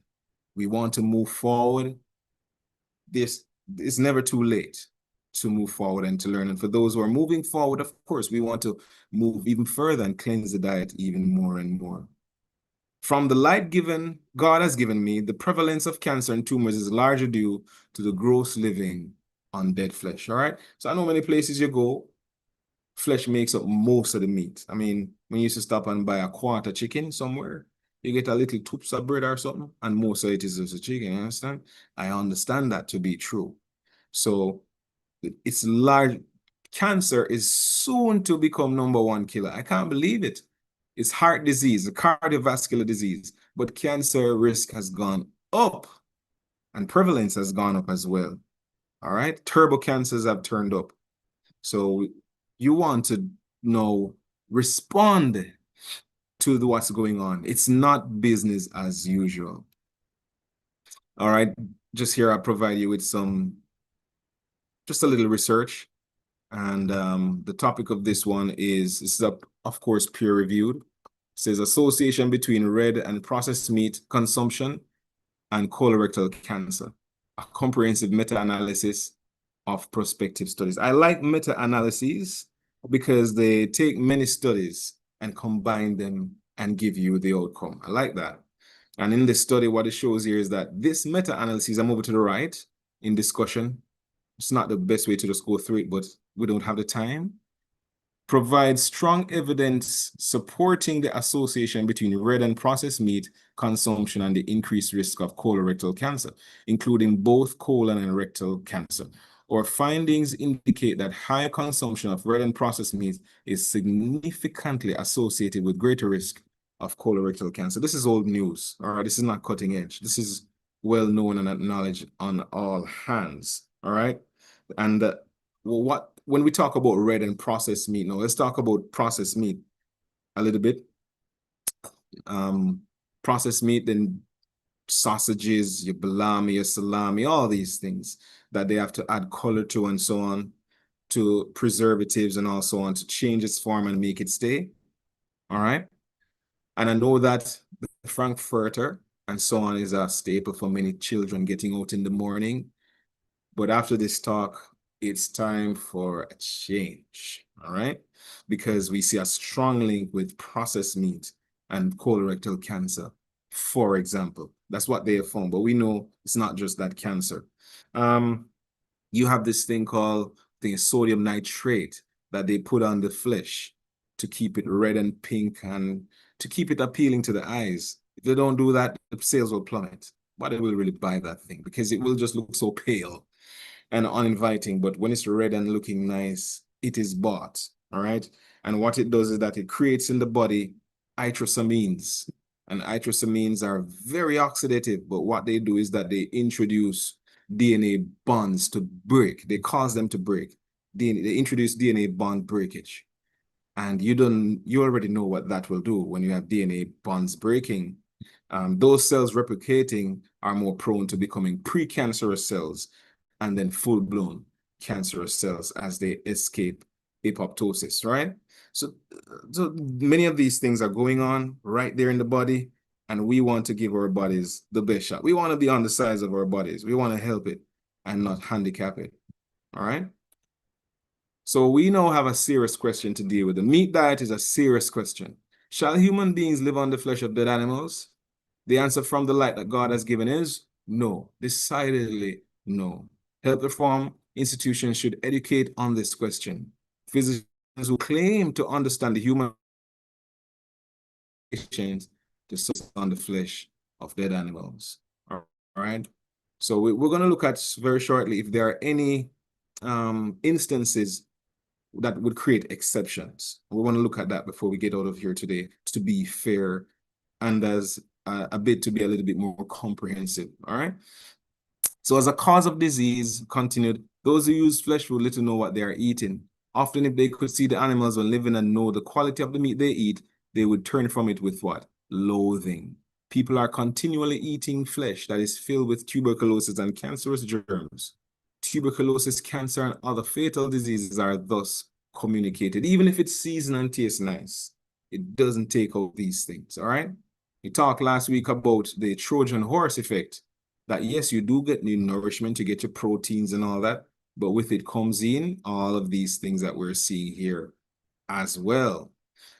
We want to move forward. It's never too late to move forward and to learn. And for those who are moving forward, of course, we want to move even further and cleanse the diet even more and more. From the light God has given me, the prevalence of cancer and tumors is largely due to the gross living on dead flesh, all right? So I know many places you go, flesh makes up most of the meat. I mean, when you used to stop and buy a quarter chicken somewhere, you get a little toops of bread or something, and most of it is just a chicken, you understand? I understand that to be true. So it's large. Cancer is soon to become #1 killer. I can't believe it. It's heart disease, a cardiovascular disease, but cancer risk has gone up and prevalence has gone up as well. All right, turbo cancers have turned up. So you want to know, respond to what's going on. It's not business as usual. All right, just here I provide you with just a little research. And the topic of this one is of course, peer-reviewed. It says association between red and processed meat consumption and colorectal cancer, a comprehensive meta-analysis of prospective studies. I like meta-analyses because they take many studies and combine them and give you the outcome. I like that. And in this study, what it shows here is that this meta-analysis, I'm over to the right in discussion. It's not the best way to just go through it, but we don't have the time. Provides strong evidence supporting the association between red and processed meat consumption and the increased risk of colorectal cancer, including both colon and rectal cancer. Our findings indicate that higher consumption of red and processed meat is significantly associated with greater risk of colorectal cancer. This is old news, all right? This is not cutting edge. This is well known and acknowledged on all hands, all right? And when we talk about red and processed meat, now let's talk about processed meat a little bit. Processed meat, then sausages, your salami, your salami, all these things that they have to add color to and so on, to preservatives and also on to change its form and make it stay. All right. And I know that the Frankfurter and so on is a staple for many children getting out in the morning. But after this talk, it's time for a change, all right? Because we see a strong link with processed meat and colorectal cancer, for example. That's what they have found, but we know it's not just that cancer. You have this thing called the sodium nitrate that they put on the flesh to keep it red and pink and to keep it appealing to the eyes. If they don't do that, the sales will plummet. But they will really buy that thing because it will just look so pale and uninviting. But when it's red and looking nice, it is bought, all right? And what it does is that it creates in the body iotrosamines. And iotrosamines are very oxidative, but what they do is that they introduce DNA bonds to break. They cause them to break. They introduce DNA bond breakage. And you already know what that will do when you have DNA bonds breaking. Those cells replicating are more prone to becoming precancerous cells and then full-blown cancerous cells as they escape apoptosis, right? So many of these things are going on right there in the body, and we want to give our bodies the best shot. We want to be on the size of our bodies. We want to help it and not handicap it, all right? So we now have a serious question to deal with. The meat diet is a serious question. Shall human beings live on the flesh of dead animals? The answer from the light that God has given is no, decidedly no. Health reform institutions should educate on this question. Physicians who claim to understand the human patients to subsist on the flesh of dead animals. All right. So we're going to look at very shortly if there are any instances that would create exceptions. We want to look at that before we get out of here today, to be fair and as a bit to be a little bit more comprehensive. All right. So as a cause of disease, continued, Those who use flesh will little know what they are eating. Often, if they could see the animals when living and know the quality of the meat they eat, they would turn from it with what? Loathing. People are continually eating flesh that is filled with tuberculosis and cancerous germs. Tuberculosis, cancer, and other fatal diseases are thus communicated. Even if it's seasoned and tastes nice, it doesn't take out these things, all right? We talked last week about the Trojan horse effect, that yes, you do get new nourishment, you get your proteins and all that, but with it comes in all of these things that we're seeing here as well.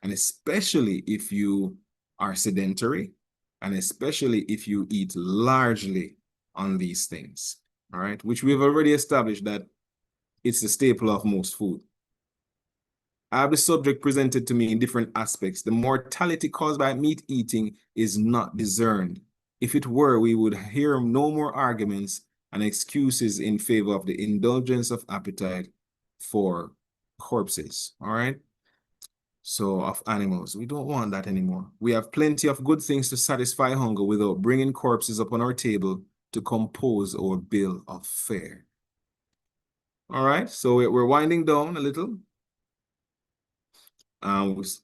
And especially if you are sedentary, and especially if you eat largely on these things, all right, which we've already established that it's the staple of most food. I have the subject presented to me in different aspects. The mortality caused by meat eating is not discerned. If it were, we would hear no more arguments and excuses in favor of the indulgence of appetite for corpses, all right? So of animals, we don't want that anymore. We have plenty of good things to satisfy hunger without bringing corpses upon our table to compose our bill of fare. All right, so we're winding down a little.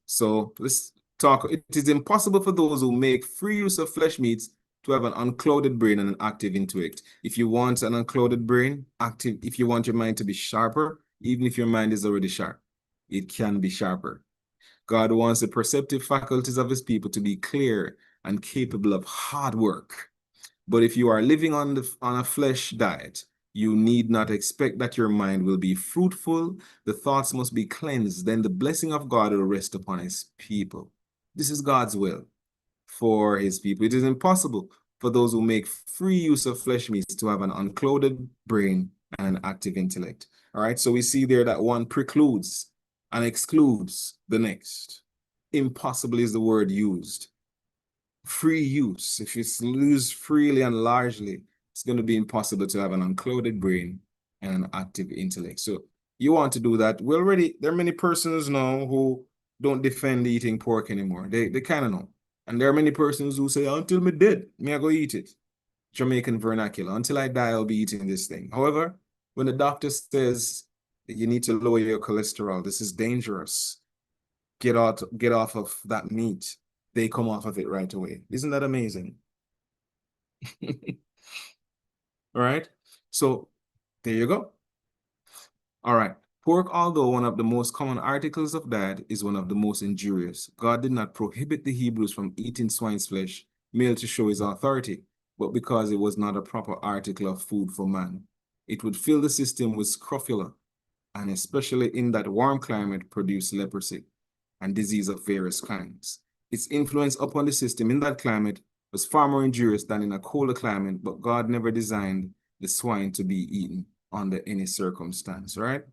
So let's talk. It is impossible for those who make free use of flesh meats to have an unclouded brain and an active intellect. If you want an unclouded brain, active, if you want your mind to be sharper, even if your mind is already sharp, it can be sharper. God wants the perceptive faculties of his people to be clear and capable of hard work. But if you are living on a flesh diet, you need not expect that your mind will be fruitful. The thoughts must be cleansed. Then the blessing of God will rest upon his people. This is God's will for his people. It is impossible for those who make free use of flesh meats to have an unclouded brain and an active intellect. All right, so we see there that one precludes and excludes the next. Impossible is the word used. Free use, if it's used freely and largely, it's going to be impossible to have an unclouded brain and an active intellect. So you want to do that. There are many persons now who don't defend eating pork anymore. They kind of know. And there are many persons who say, until me dead, me I go eat it. Jamaican vernacular. Until I die, I'll be eating this thing. However, when the doctor says you need to lower your cholesterol, this is dangerous, get off of that meat, they come off of it right away. Isn't that amazing? All right. So there you go. All right. Pork, although one of the most common articles of diet, is one of the most injurious. God did not prohibit the Hebrews from eating swine's flesh merely to show his authority, but because it was not a proper article of food for man. It would fill the system with scrofula, and especially in that warm climate, produce leprosy and disease of various kinds. Its influence upon the system in that climate was far more injurious than in a colder climate, but God never designed the swine to be eaten under any circumstance, right?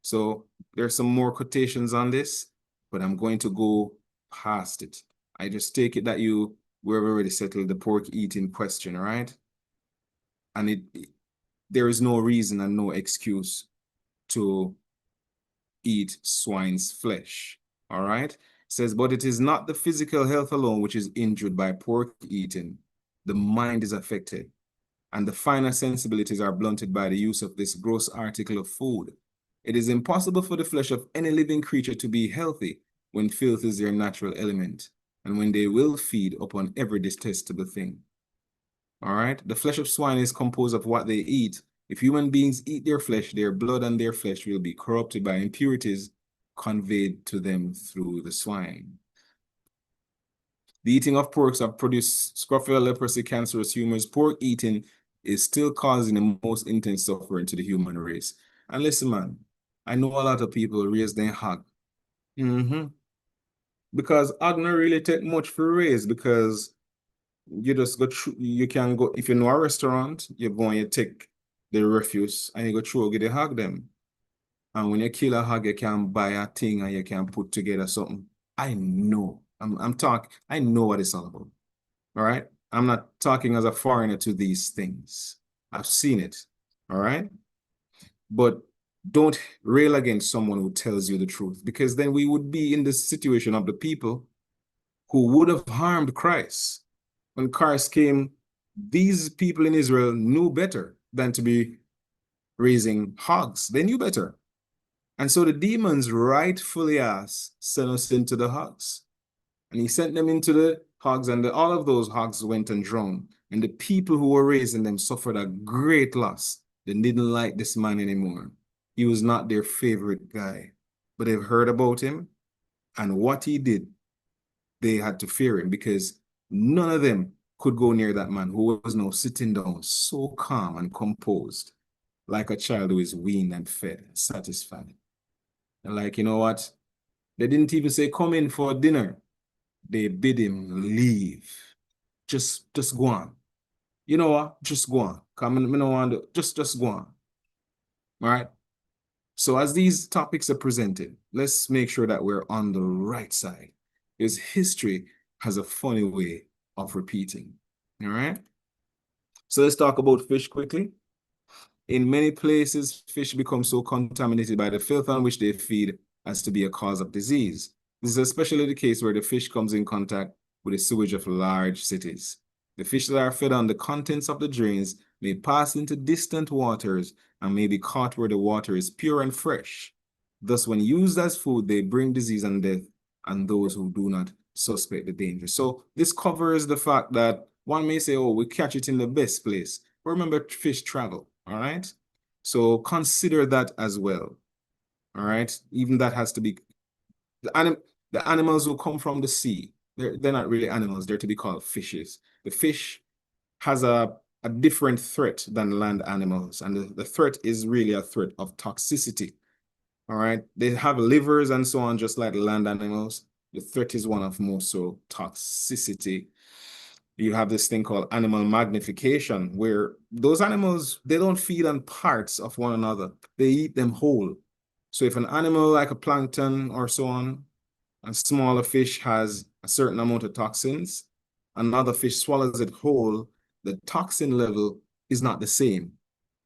So there's some more quotations on this, but I'm going to go past it. I just take it that we've already settled the pork eating question, right? And there is no reason and no excuse to eat swine's flesh, all right? It says, but it is not the physical health alone which is injured by pork eating. The mind is affected, and the finer sensibilities are blunted by the use of this gross article of food. It is impossible for the flesh of any living creature to be healthy when filth is their natural element, and when they will feed upon every detestable thing. All right? The flesh of swine is composed of what they eat. If human beings eat their flesh, their blood and their flesh will be corrupted by impurities conveyed to them through the swine. The eating of porks have produced scrofula, leprosy, cancerous humors. Pork eating is still causing the most intense suffering to the human race. And listen, man, I know a lot of people raise their hog. Because hog not really take much for raise, because you just go through, you can go, if you know a restaurant, you go and you take the refuse and you go through get the hog them. And when you kill a hog, you can buy a thing and you can put together something. I know. I know what it's all about. All right. I'm not talking as a foreigner to these things. I've seen it. All right. But don't rail against someone who tells you the truth, because then we would be in the situation of the people who would have harmed Christ. When Christ came, these people in Israel knew better than to be raising hogs. They knew better. And so the demons rightfully asked, send us into the hogs. And he sent them into the hogs, and all of those hogs went and drowned. And the people who were raising them suffered a great loss. They didn't like this man anymore. He was not their favorite guy. But they've heard about him, and what he did, they had to fear him, because none of them could go near that man who was now sitting down so calm and composed, like a child who is weaned and fed, satisfied. And like, you know what? They didn't even say, come in for dinner. They bid him leave. Just go on. You know what? Just go on. Come in, me no want to, just go on. All right? So as these topics are presented, let's make sure that we're on the right side, because history has a funny way of repeating. All right? So let's talk about fish quickly. In many places, fish become so contaminated by the filth on which they feed as to be a cause of disease. This is especially the case where the fish comes in contact with the sewage of large cities. The fish that are fed on the contents of the drains may pass into distant waters and may be caught where the water is pure and fresh. Thus, when used as food, they bring disease and death on those who do not suspect the danger. So this covers the fact that one may say, oh, we catch it in the best place. But remember, fish travel, all right? So consider that as well, all right? Even that has to be, the animals who come from the sea, they're not really animals, they're to be called fishes. The fish has a different threat than land animals, and the threat is really a threat of toxicity. All right, they have livers and so on, just like land animals. The threat is one of more so toxicity. You have this thing called animal magnification, where those animals, they don't feed on parts of one another. They eat them whole. So if an animal like a plankton or so on, a smaller fish has a certain amount of toxins, another fish swallows it whole, the toxin level is not the same.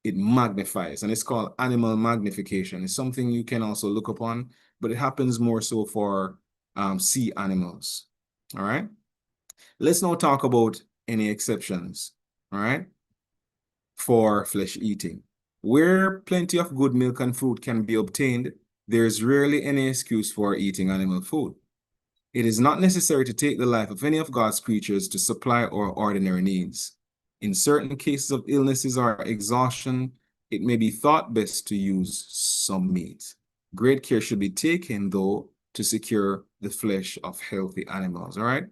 It magnifies, and it's called animal magnification. It's something you can also look upon, but it happens more so for sea animals. All right. Let's now talk about any exceptions. All right. For flesh eating. Where plenty of good milk and fruit can be obtained, there is rarely any excuse for eating animal food. It is not necessary to take the life of any of God's creatures to supply our ordinary needs. In certain cases of illnesses or exhaustion, it may be thought best to use some meat. Great care should be taken, though, to secure the flesh of healthy animals, all right?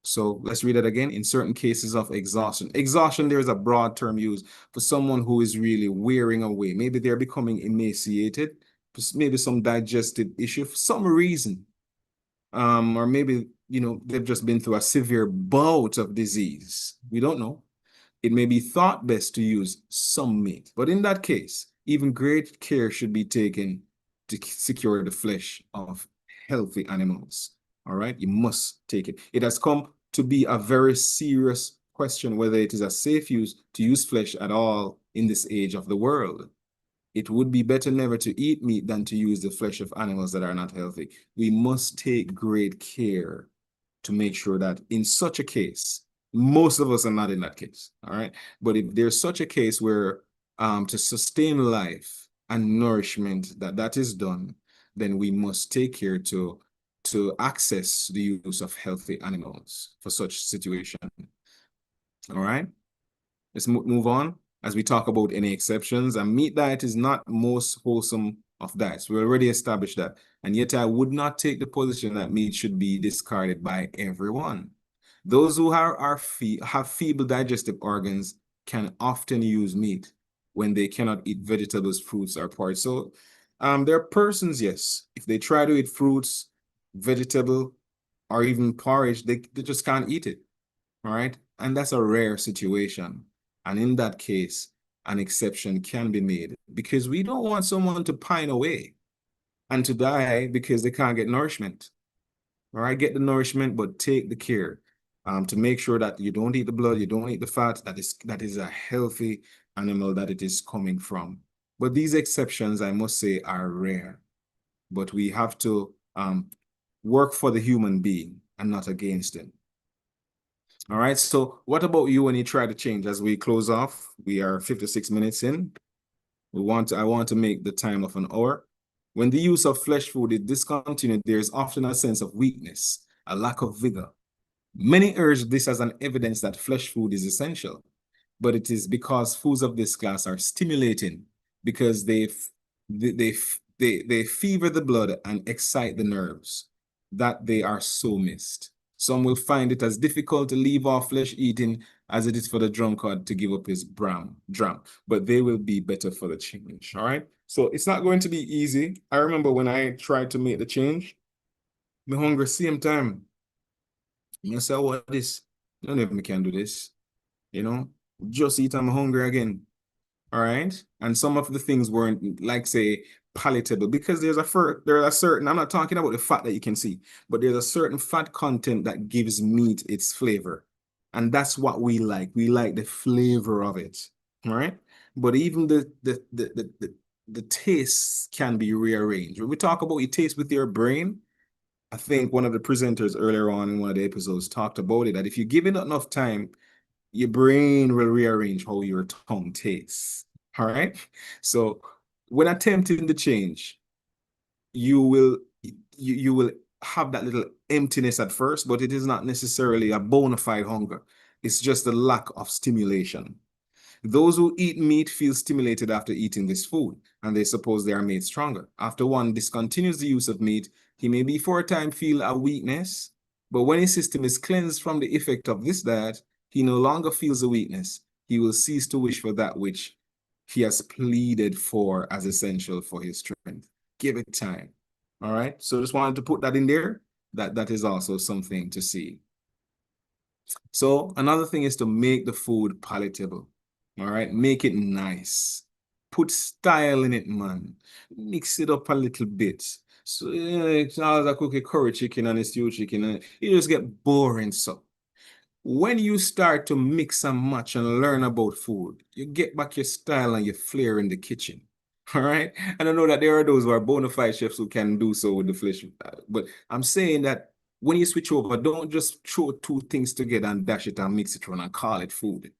So let's read it again. In certain cases of exhaustion. Exhaustion, there is a broad term used for someone who is really wearing away. Maybe they're becoming emaciated, maybe some digestive issue for some reason. Or maybe, you know, they've just been through a severe bout of disease. We don't know. It may be thought best to use some meat, but in that case, even great care should be taken to secure the flesh of healthy animals. All right, you must take it. It has come to be a very serious question whether it is a safe use to use flesh at all in this age of the world. It would be better never to eat meat than to use the flesh of animals that are not healthy. We must take great care to make sure that in such a case, most of us are not in that case, all right? But if there's such a case where to sustain life and nourishment that is done, then we must take care to access the use of healthy animals for such situation. All right, let's move on as we talk about any exceptions. A meat diet is not most wholesome of diets. We already established that. And yet I would not take the position that meat should be discarded by everyone. Those who have feeble digestive organs can often use meat when they cannot eat vegetables, fruits, or porridge. So there are persons, yes, if they try to eat fruits, vegetable, or even porridge, they just can't eat it. All right. And that's a rare situation. And in that case, an exception can be made because we don't want someone to pine away and to die because they can't get nourishment. All right, get the nourishment, but take the care to make sure that you don't eat the blood, you don't eat the fat, that is a healthy animal that it is coming from. But these exceptions, I must say, are rare. But we have to work for the human being and not against him. All right, so what about you when you try to change? As we close off, we are 56 minutes in. I want to make the time of an hour. When the use of flesh food is discontinued, there is often a sense of weakness, a lack of vigor. Many urge this as an evidence that flesh food is essential, but it is because foods of this class are stimulating because they fever the blood and excite the nerves that they are so missed. Some will find it as difficult to leave off flesh eating as it is for the drunkard to give up his dram, but they will be better for the change. All right. So it's not going to be easy. I remember when I tried to make the change, my hunger same time. I say, what this? I don't know if I can do this. You know, just eat, I'm hungry again. All right. And some of the things weren't like say palatable because there's a certain, I'm not talking about the fat that you can see, but there's a certain fat content that gives meat its flavor. And that's what we like. We like the flavor of it. All right. But even the taste can be rearranged. When we talk about your taste with your brain, I think one of the presenters earlier on in one of the episodes talked about it, that if you give it enough time, your brain will rearrange how your tongue tastes. All right. So when attempting the change, you will have that little emptiness at first, but it is not necessarily a bona fide hunger. It's just a lack of stimulation. Those who eat meat feel stimulated after eating this food, and they suppose they are made stronger. After one discontinues the use of meat, he may be for a time feel a weakness, but when his system is cleansed from the effect of this diet, he no longer feels a weakness. He will cease to wish for that which he has pleaded for as essential for his strength. Give it time. All right. So just wanted to put that in there. That is also something to see. So another thing is to make the food palatable. All right, make it nice. Put style in it, man. Mix it up a little bit. So yeah, it's always I cook a curry chicken and a stew chicken, and you just get boring. So when you start to mix and match and learn about food, you get back your style and your flair in the kitchen. All right. And I know that there are those who are bona fide chefs who can do so with the flesh. But I'm saying that when you switch over, don't just throw two things together and dash it and mix it around and call it food.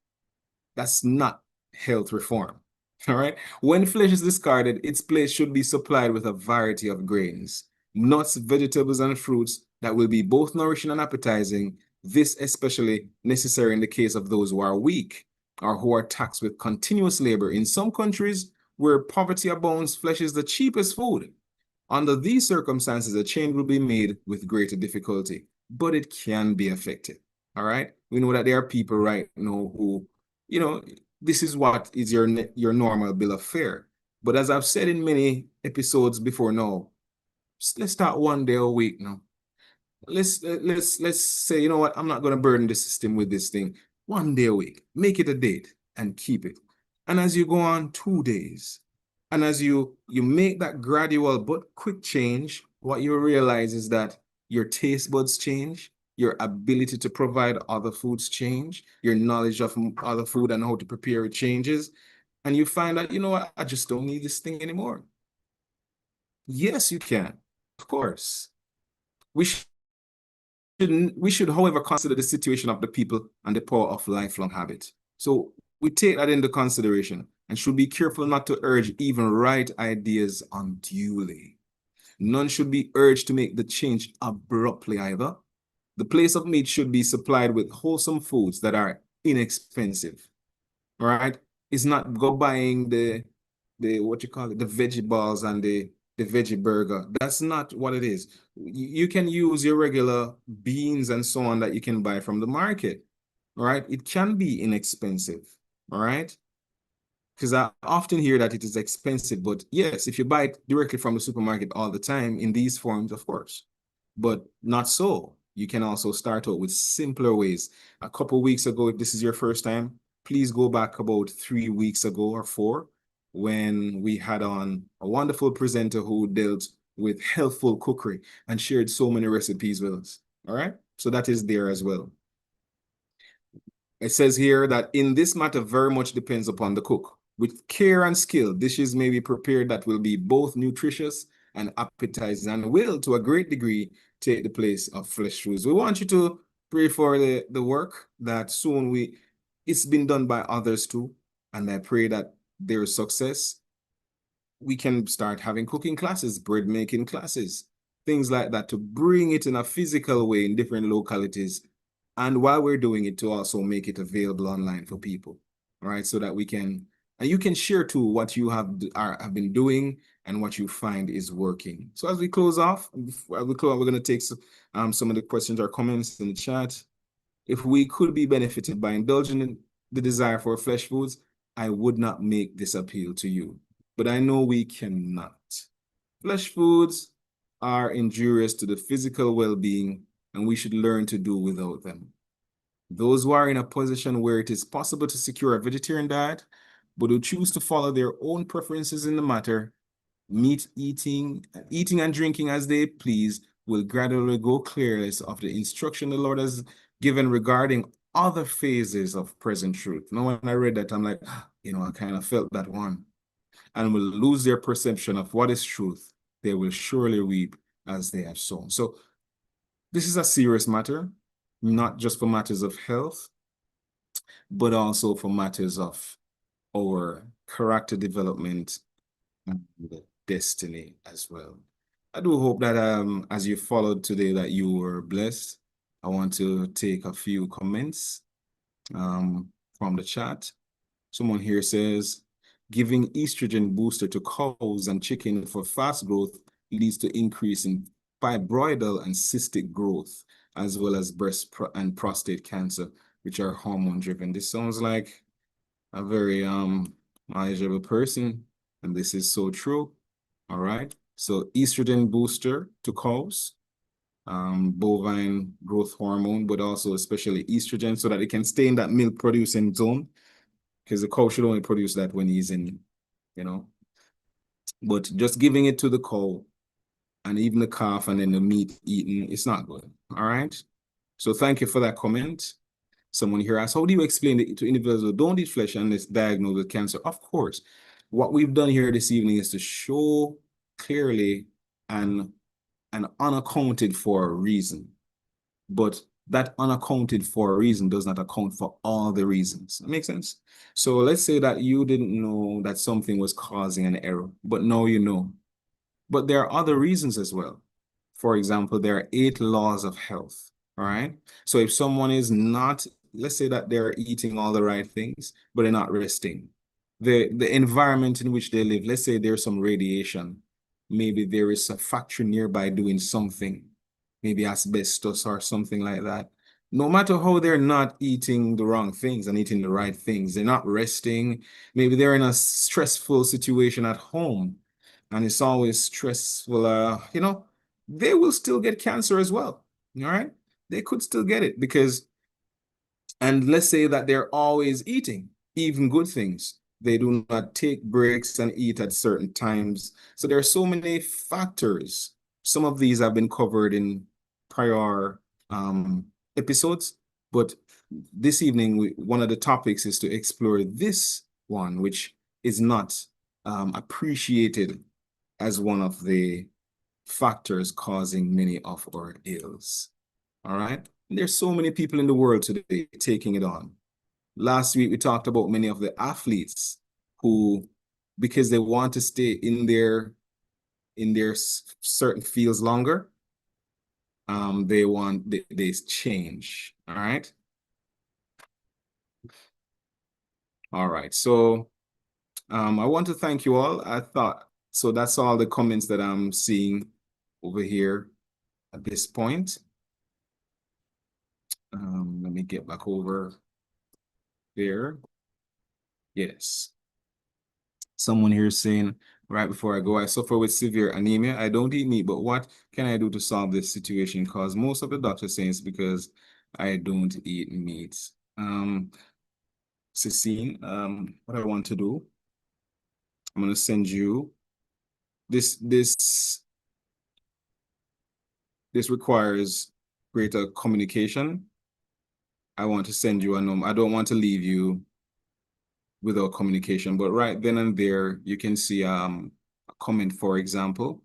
That's not health reform. All right. When flesh is discarded, its place should be supplied with a variety of grains, nuts, vegetables, and fruits that will be both nourishing and appetizing. This especially necessary in the case of those who are weak or who are taxed with continuous labor. In some countries where poverty abounds, flesh is the cheapest food. Under these circumstances, a change will be made with greater difficulty, but it can be effective. All right. We know that there are people right now who, you know, this is what is your normal bill of fare. But as I've said in many episodes before now, let's start one day a week now. Let's say, you know what, I'm not going to burden the system with this thing. One day a week, make it a date and keep it. And as you go on 2 days, and as you make that gradual but quick change, what you realize is that your taste buds change, your ability to provide other foods change, your knowledge of other food and how to prepare it changes, and you find that, you know what, I just don't need this thing anymore. Yes, you can, of course. We should, however, consider the situation of the people and the power of lifelong habit. So we take that into consideration and should be careful not to urge even right ideas unduly. None should be urged to make the change abruptly either. The place of meat should be supplied with wholesome foods that are inexpensive. All right? It's not go buying the what you call it, the veggie balls and the veggie burger. That's not what it is. You can use your regular beans and so on that you can buy from the market. All right? It can be inexpensive. All right? Because I often hear that it is expensive, but yes, if you buy it directly from the supermarket all the time in these forms, of course, but not so. You can also start out with simpler ways. A couple weeks ago, if this is your first time, please go back about 3 weeks ago or 4, when we had on a wonderful presenter who dealt with healthful cookery and shared so many recipes with us. All right. So that is there as well. It says here that in this matter, very much depends upon the cook. With care and skill, dishes may be prepared that will be both nutritious and appetizing and will, to a great degree, take the place of flesh foods. We want you to pray for the work that soon it's been done by others too. And I pray that there is success. we can start having cooking classes, bread making classes, things like that, to bring it in a physical way in different localities. And while we're doing it, to also make it available online for people, all right? So that we can, and you can share too what you have been doing and what you find is working. So as we close off, we're going to take some of the questions or comments in the chat. If we could be benefited by indulging in the desire for flesh foods, I would not make this appeal to you, but I know we cannot. Flesh foods are injurious to the physical well-being, and we should learn to do without them. Those who are in a position where it is possible to secure a vegetarian diet, but who choose to follow their own preferences in the matter, eating and drinking as they please, will gradually go careless of the instruction the Lord has given regarding other phases of present truth. Now, when I read that, I'm like, I kind of felt that one. And will lose their perception of what is truth. They will surely reap as they have sown. So this is a serious matter, not just for matters of health, but also for matters of our character development and destiny as well. I do hope that as you followed today that you were blessed. I want to take a few comments from the chat. Someone here says, giving estrogen booster to cows and chicken for fast growth leads to increase in fibroidal and cystic growth, as well as breast and prostate cancer, which are hormone driven. This sounds like a very knowledgeable person, and this is so true. All right. So estrogen booster to cows, bovine growth hormone, but also especially estrogen, so that it can stay in that milk producing zone, because the cow should only produce that when he's in, but just giving it to the cow and even the calf and then the meat eaten, it's not good. All right. So thank you for that comment. Someone here asked, how do you explain it to individuals who don't eat flesh and is diagnosed with cancer? Of course, what we've done here this evening is to show clearly an unaccounted for reason. But that unaccounted for reason does not account for all the reasons. That makes sense? So let's say that you didn't know that something was causing an error, but now you know. But there are other reasons as well. For example, there are 8 laws of health, all right? So if someone is not, let's say that they're eating all the right things, but they're not resting. The environment in which they live, let's say there's some radiation, maybe there is a factory nearby doing something, maybe asbestos or something like that. No matter how they're not eating the wrong things and eating the right things, they're not resting. Maybe they're in a stressful situation at home and it's always stressful, they will still get cancer as well. All right. They could still get it because, and let's say that they're always eating even good things. They do not take breaks and eat at certain times. So there are so many factors. Some of these have been covered in prior episodes, but this evening, one of the topics is to explore this one, which is not appreciated as one of the factors causing many of our ills. All right. There's so many people in the world today taking it on. Last week, we talked about many of the athletes who, because they want to stay in their certain fields longer, they change. All right. All right. So I want to thank you all. So that's all the comments that I'm seeing over here at this point. Let me get back over there. Yes. Someone here is saying, right before I go, I suffer with severe anemia. I don't eat meat, but what can I do to solve this situation? Because most of the doctors say it's because I don't eat meat. Cecile, what I want to do, I'm going to send you this requires greater communication. I want to send you a number. I don't want to leave you without communication, but right then and there, you can see a comment, for example.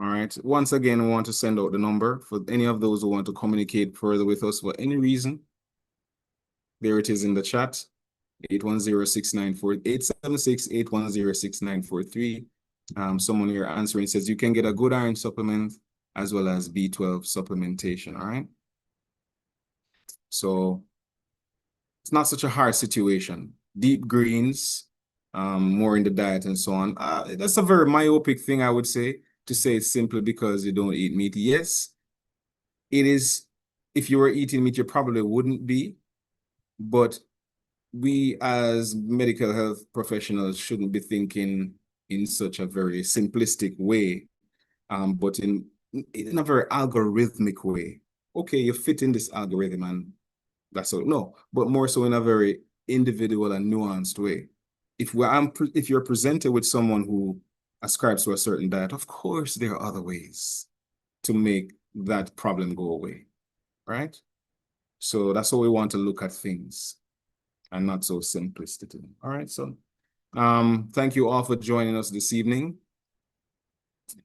All right. Once again, I want to send out the number for any of those who want to communicate further with us for any reason. There it is in the chat. 876-810-6943. Someone here answering says you can get a good iron supplement as well as B12 supplementation, all right? So it's not such a hard situation. Deep greens, more in the diet and so on. That's a very myopic thing, I would say, to say it's simply because you don't eat meat. Yes, it is. If you were eating meat, you probably wouldn't be. But we as medical health professionals shouldn't be thinking in such a very simplistic way, but in a very algorithmic way. Okay, you fit in this algorithm and that's all. No, but more so in a very individual and nuanced way. If you're presented with someone who ascribes to a certain diet, of course there are other ways to make that problem go away, right? So that's how we want to look at things and not so simplistic. All right, so thank you all for joining us this evening.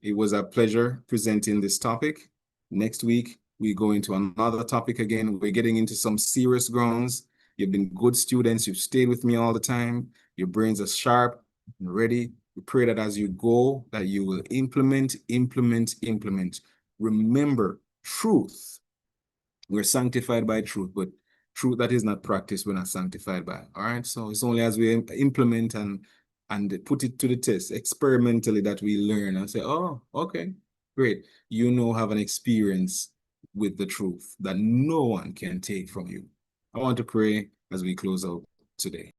It was a pleasure presenting this topic. Next week, we go into another topic again. We're getting into some serious grounds. You've been good students. You've stayed with me all the time. Your brains are sharp and ready. We pray that as you go, that you will implement. Remember, truth. We're sanctified by truth, but truth that is not practiced, we're not sanctified by. All right. So it's only as we implement and put it to the test experimentally that we learn and say, oh, okay, great. You now have an experience with the truth that no one can take from you. I want to pray as we close out today.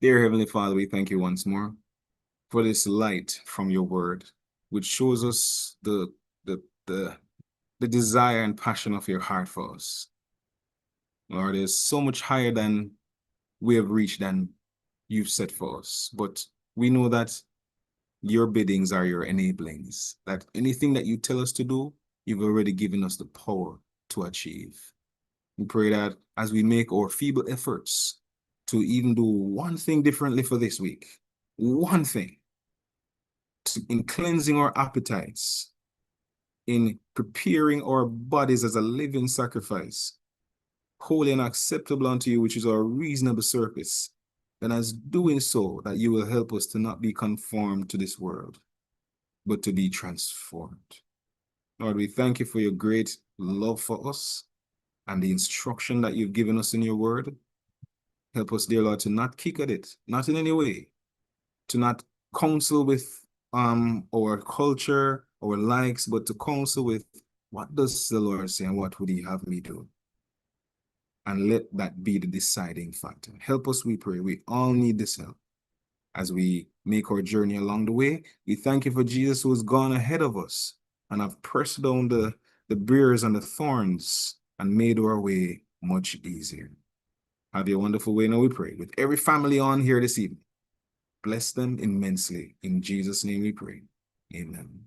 Dear Heavenly Father, we thank you once more for this light from your word, which shows us the desire and passion of your heart for us. Lord, it's so much higher than we have reached than you've set for us. But we know that your biddings are your enablings, that anything that you tell us to do, you've already given us the power to achieve. We pray that as we make our feeble efforts to even do one thing differently for this week, one thing, in cleansing our appetites, in preparing our bodies as a living sacrifice, holy and acceptable unto you, which is our reasonable service, then as doing so, that you will help us to not be conformed to this world, but to be transformed. Lord, we thank you for your great love for us and the instruction that you've given us in your word. Help us, dear Lord, to not kick at it, not in any way, to not counsel with our culture, our likes, but to counsel with what does the Lord say and what would he have me do? And let that be the deciding factor. Help us, we pray. We all need this help as we make our journey along the way. We thank you for Jesus who has gone ahead of us and have pressed down the briars and the thorns and made our way much easier. Have a wonderful way now, we pray. With every family on here this evening, bless them immensely. In Jesus' name we pray. Amen.